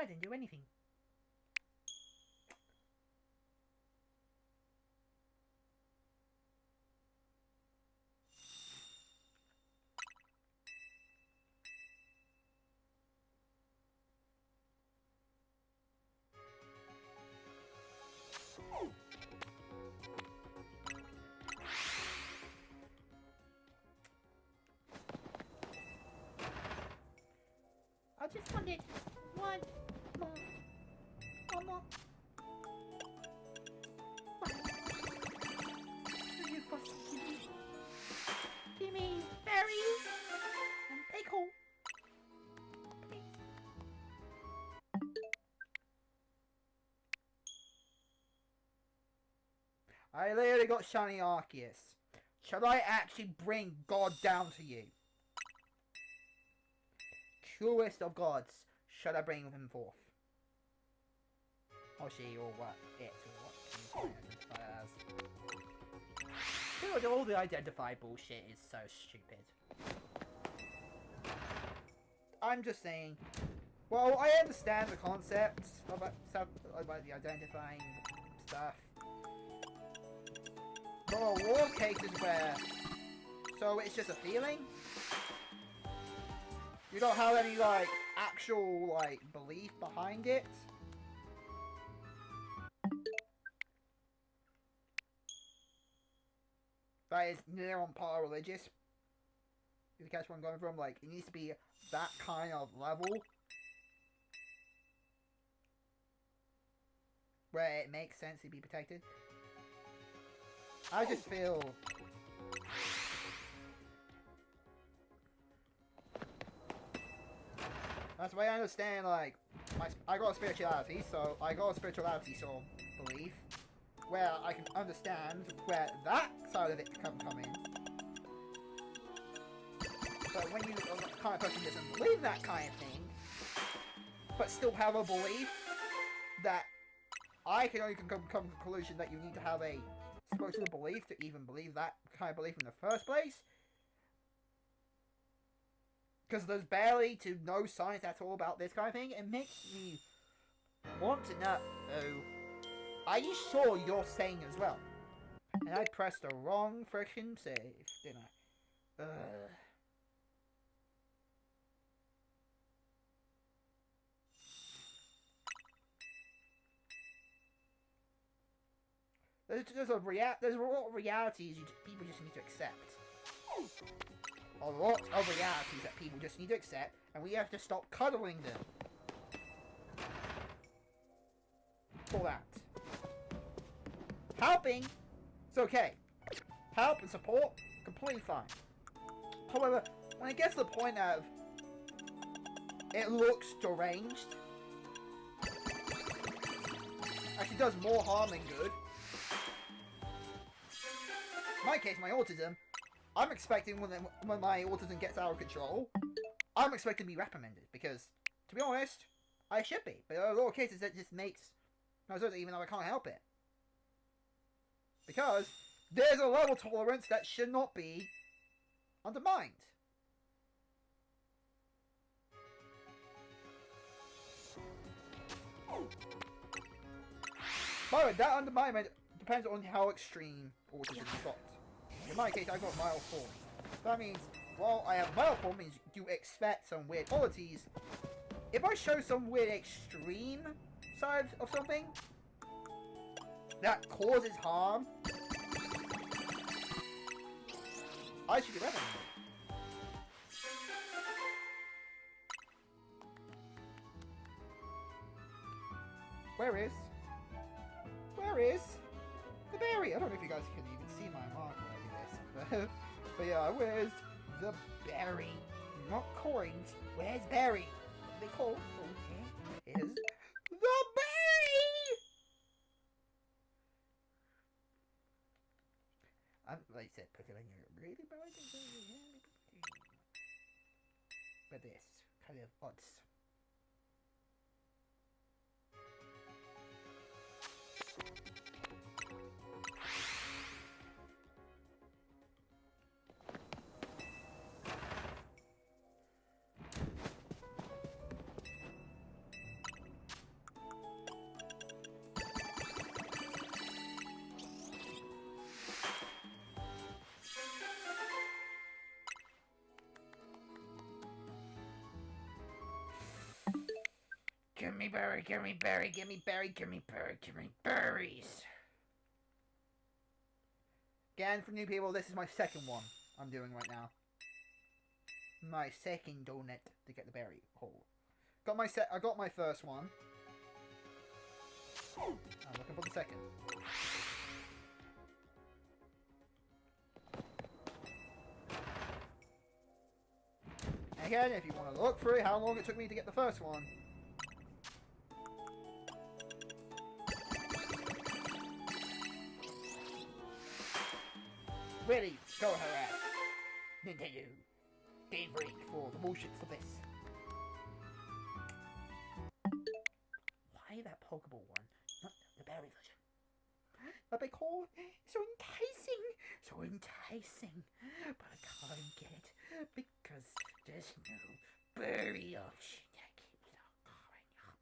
I didn't do anything. I just wanted one more. One more. You fussy kitty. Give me berries and pickle. Please. I literally got Shiny Arceus. Should I actually bring God down to you? Truest of gods. Should I bring him forth? Or she, or what? It, or what can you identify as? Dude, all the identify bullshit is so stupid. I'm just saying. Well, I understand the concepts about the identifying stuff. There are a lot of cases where, so it's just a feeling. You don't have any like actual like belief behind it. That is near on par religious. You catch where I'm going from? Like, it needs to be that kind of level where it makes sense to be protected. I just feel... That's why I understand, like, I got a spirituality, so I got a spirituality sort of belief, where I can understand where that side of it can come in. But when you are the kind of person who doesn't believe that kind of thing, but still have a belief that I can only come to the conclusion that you need to have a spiritual belief to even believe that kind of belief in the first place. Because there's barely to no science at all about this kind of thing. It makes me want to know, are you sure you're sane as well? And I pressed the wrong frickin' save, didn't I? There's a lot of realities people just need to accept. A lot of realities that people just need to accept, and we have to stop cuddling them. For that. Helping, it's okay. Help and support, completely fine. However, when it gets to the point of it looks deranged, actually does more harm than good. In my case, my autism, I'm expecting when my autism gets out of control, I'm expecting to be reprimanded, because, to be honest, I should be. But there are a lot of cases that just makes no sense, even though I can't help it. Because there's a level of tolerance that should not be undermined. By the way, that underminement depends on how extreme autism is got. In my case, I got mild form. That means, while I have mild form, means you expect some weird qualities. If I show some weird extreme side of something that causes harm, I should get rid of it. Where is the berry? I don't know if you guys can even see my mark like this, but yeah, where's the berry? Not coins. Where's berry? They call is the berry. Like I said, put it on your really bad. But this kind of odds. Give me berry, give me berry, give me berry, give me berry, give me berries. Again, for new people, this is my second one I'm doing right now. My second donut to get the berry hole. I got my first one. I'm looking for the second. And again, if you want to look through how long it took me to get the first one. really go harass Nintendo Game Freak for the bullshit for this. Why that Pokeball one, not the berry version? But because it's so enticing, but I can't get it because there's no berry option that keeps on going up.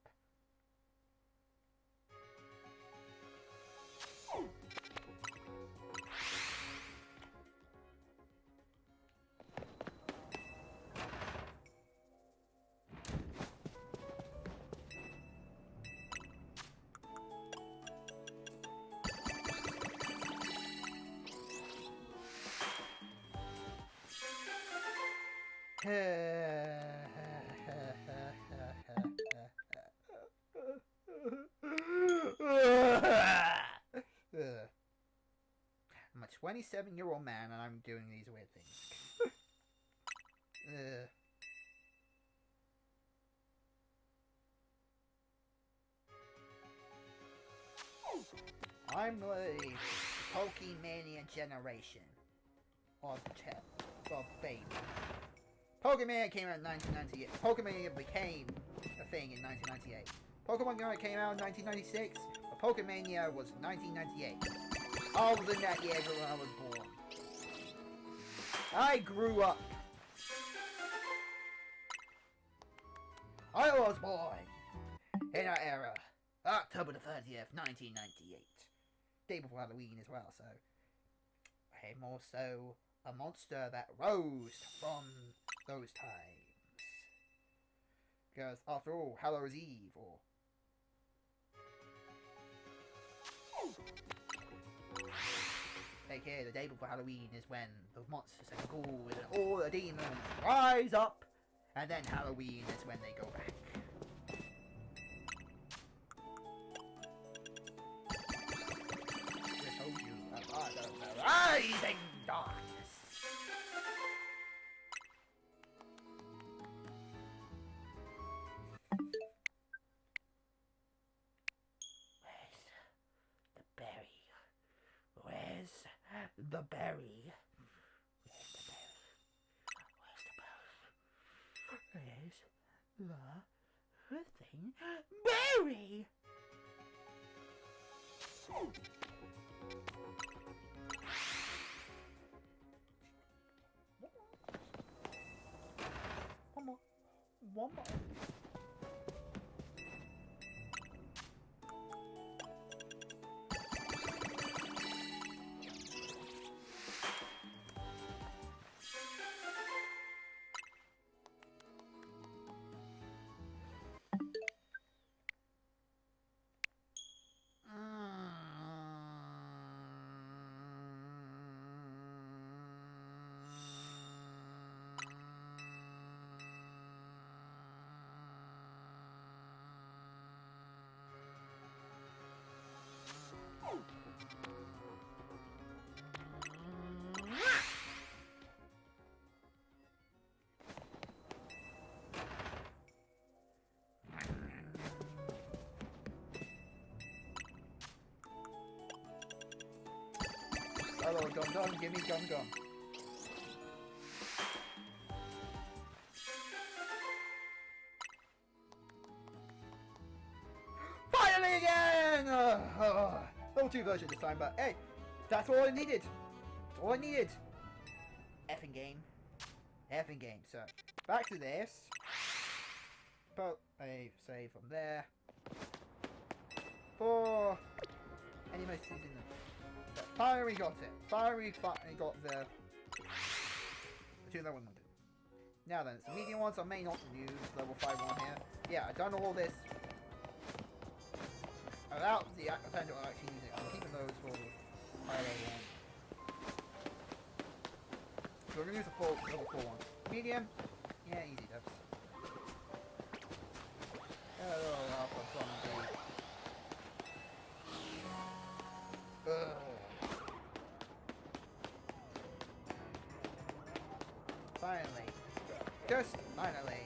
I'm a 27-year-old man and I'm doing these weird things. I'm the Pokemania generation of baby. Pokemon came out in 1998. Pokemon became a thing in 1998. Pokemon came out in 1996, but Pokemania was 1998. I was in that year when I was born. I grew up. I was born in our era. October the 30th, 1998. Day before Halloween as well, so I'm also a monster that rose from those times. Because after all, Hallows Eve, or aka the day before Halloween, is when the monsters and ghouls and all the demons rise up, and then Halloween is when they go back. Just told you about the rising darkness. Where's the berry? Where's the thing? Berry! One more. Hello, Dum Dum, give me Gum Gum. Finally again! Level 2 version this time, but hey, that's all I needed. That's all I needed. Effing game. Effing game. So, back to this. But a save from there. For any messages in them. So, finally got it. Finally got the two that I wanted. Now then, some medium ones I may not use. Level 5 one here. Yeah, I've done all this without the potential of actually using it. I'm keeping those for the higher level one. So we're going to use the level 4 one. Medium? Yeah, easy dubs. Hello, Alpha Zombie. Finally. Just finally.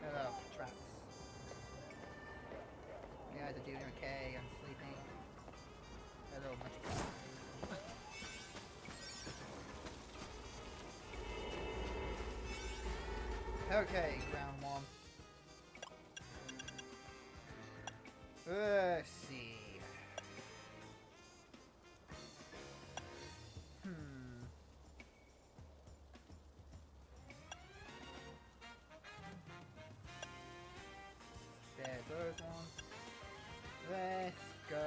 Hello, traps. You guys are doing okay. I'm sleeping. Hello, throw a magic card. Okay, round one. Let's see. There's those ones. Let's go.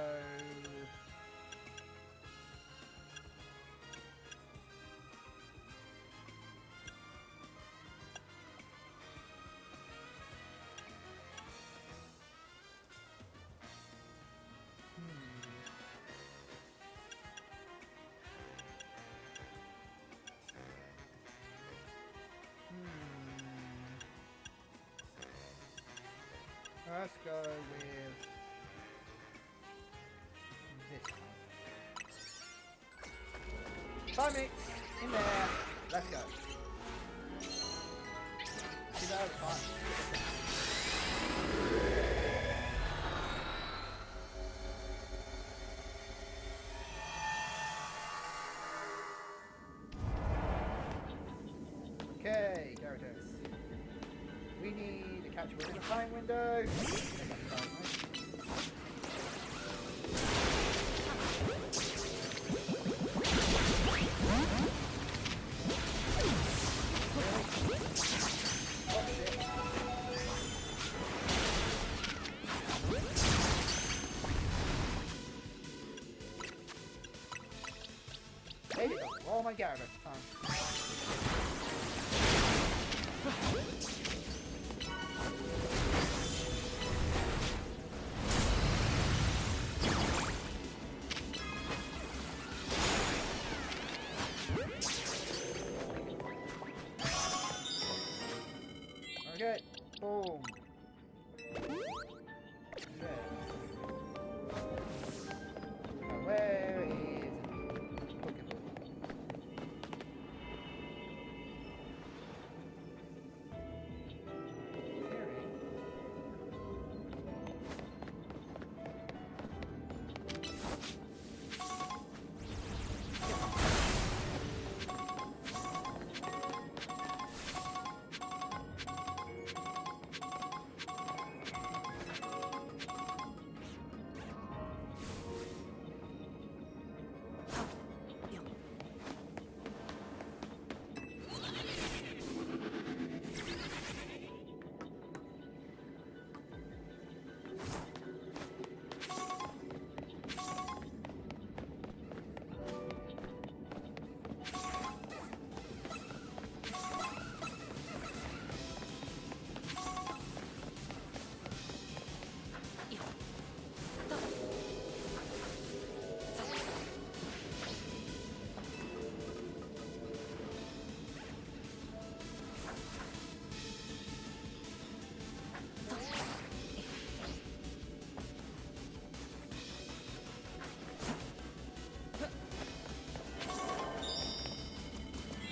Let's go with this one. 5 minutes in there. Let's go. See, that was fun. Okay, Gyarados. We need to catch within a time window. There you go. All my Gyarados time. Okay, boom. Okay. Now where is Pokeball?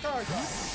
Charizard.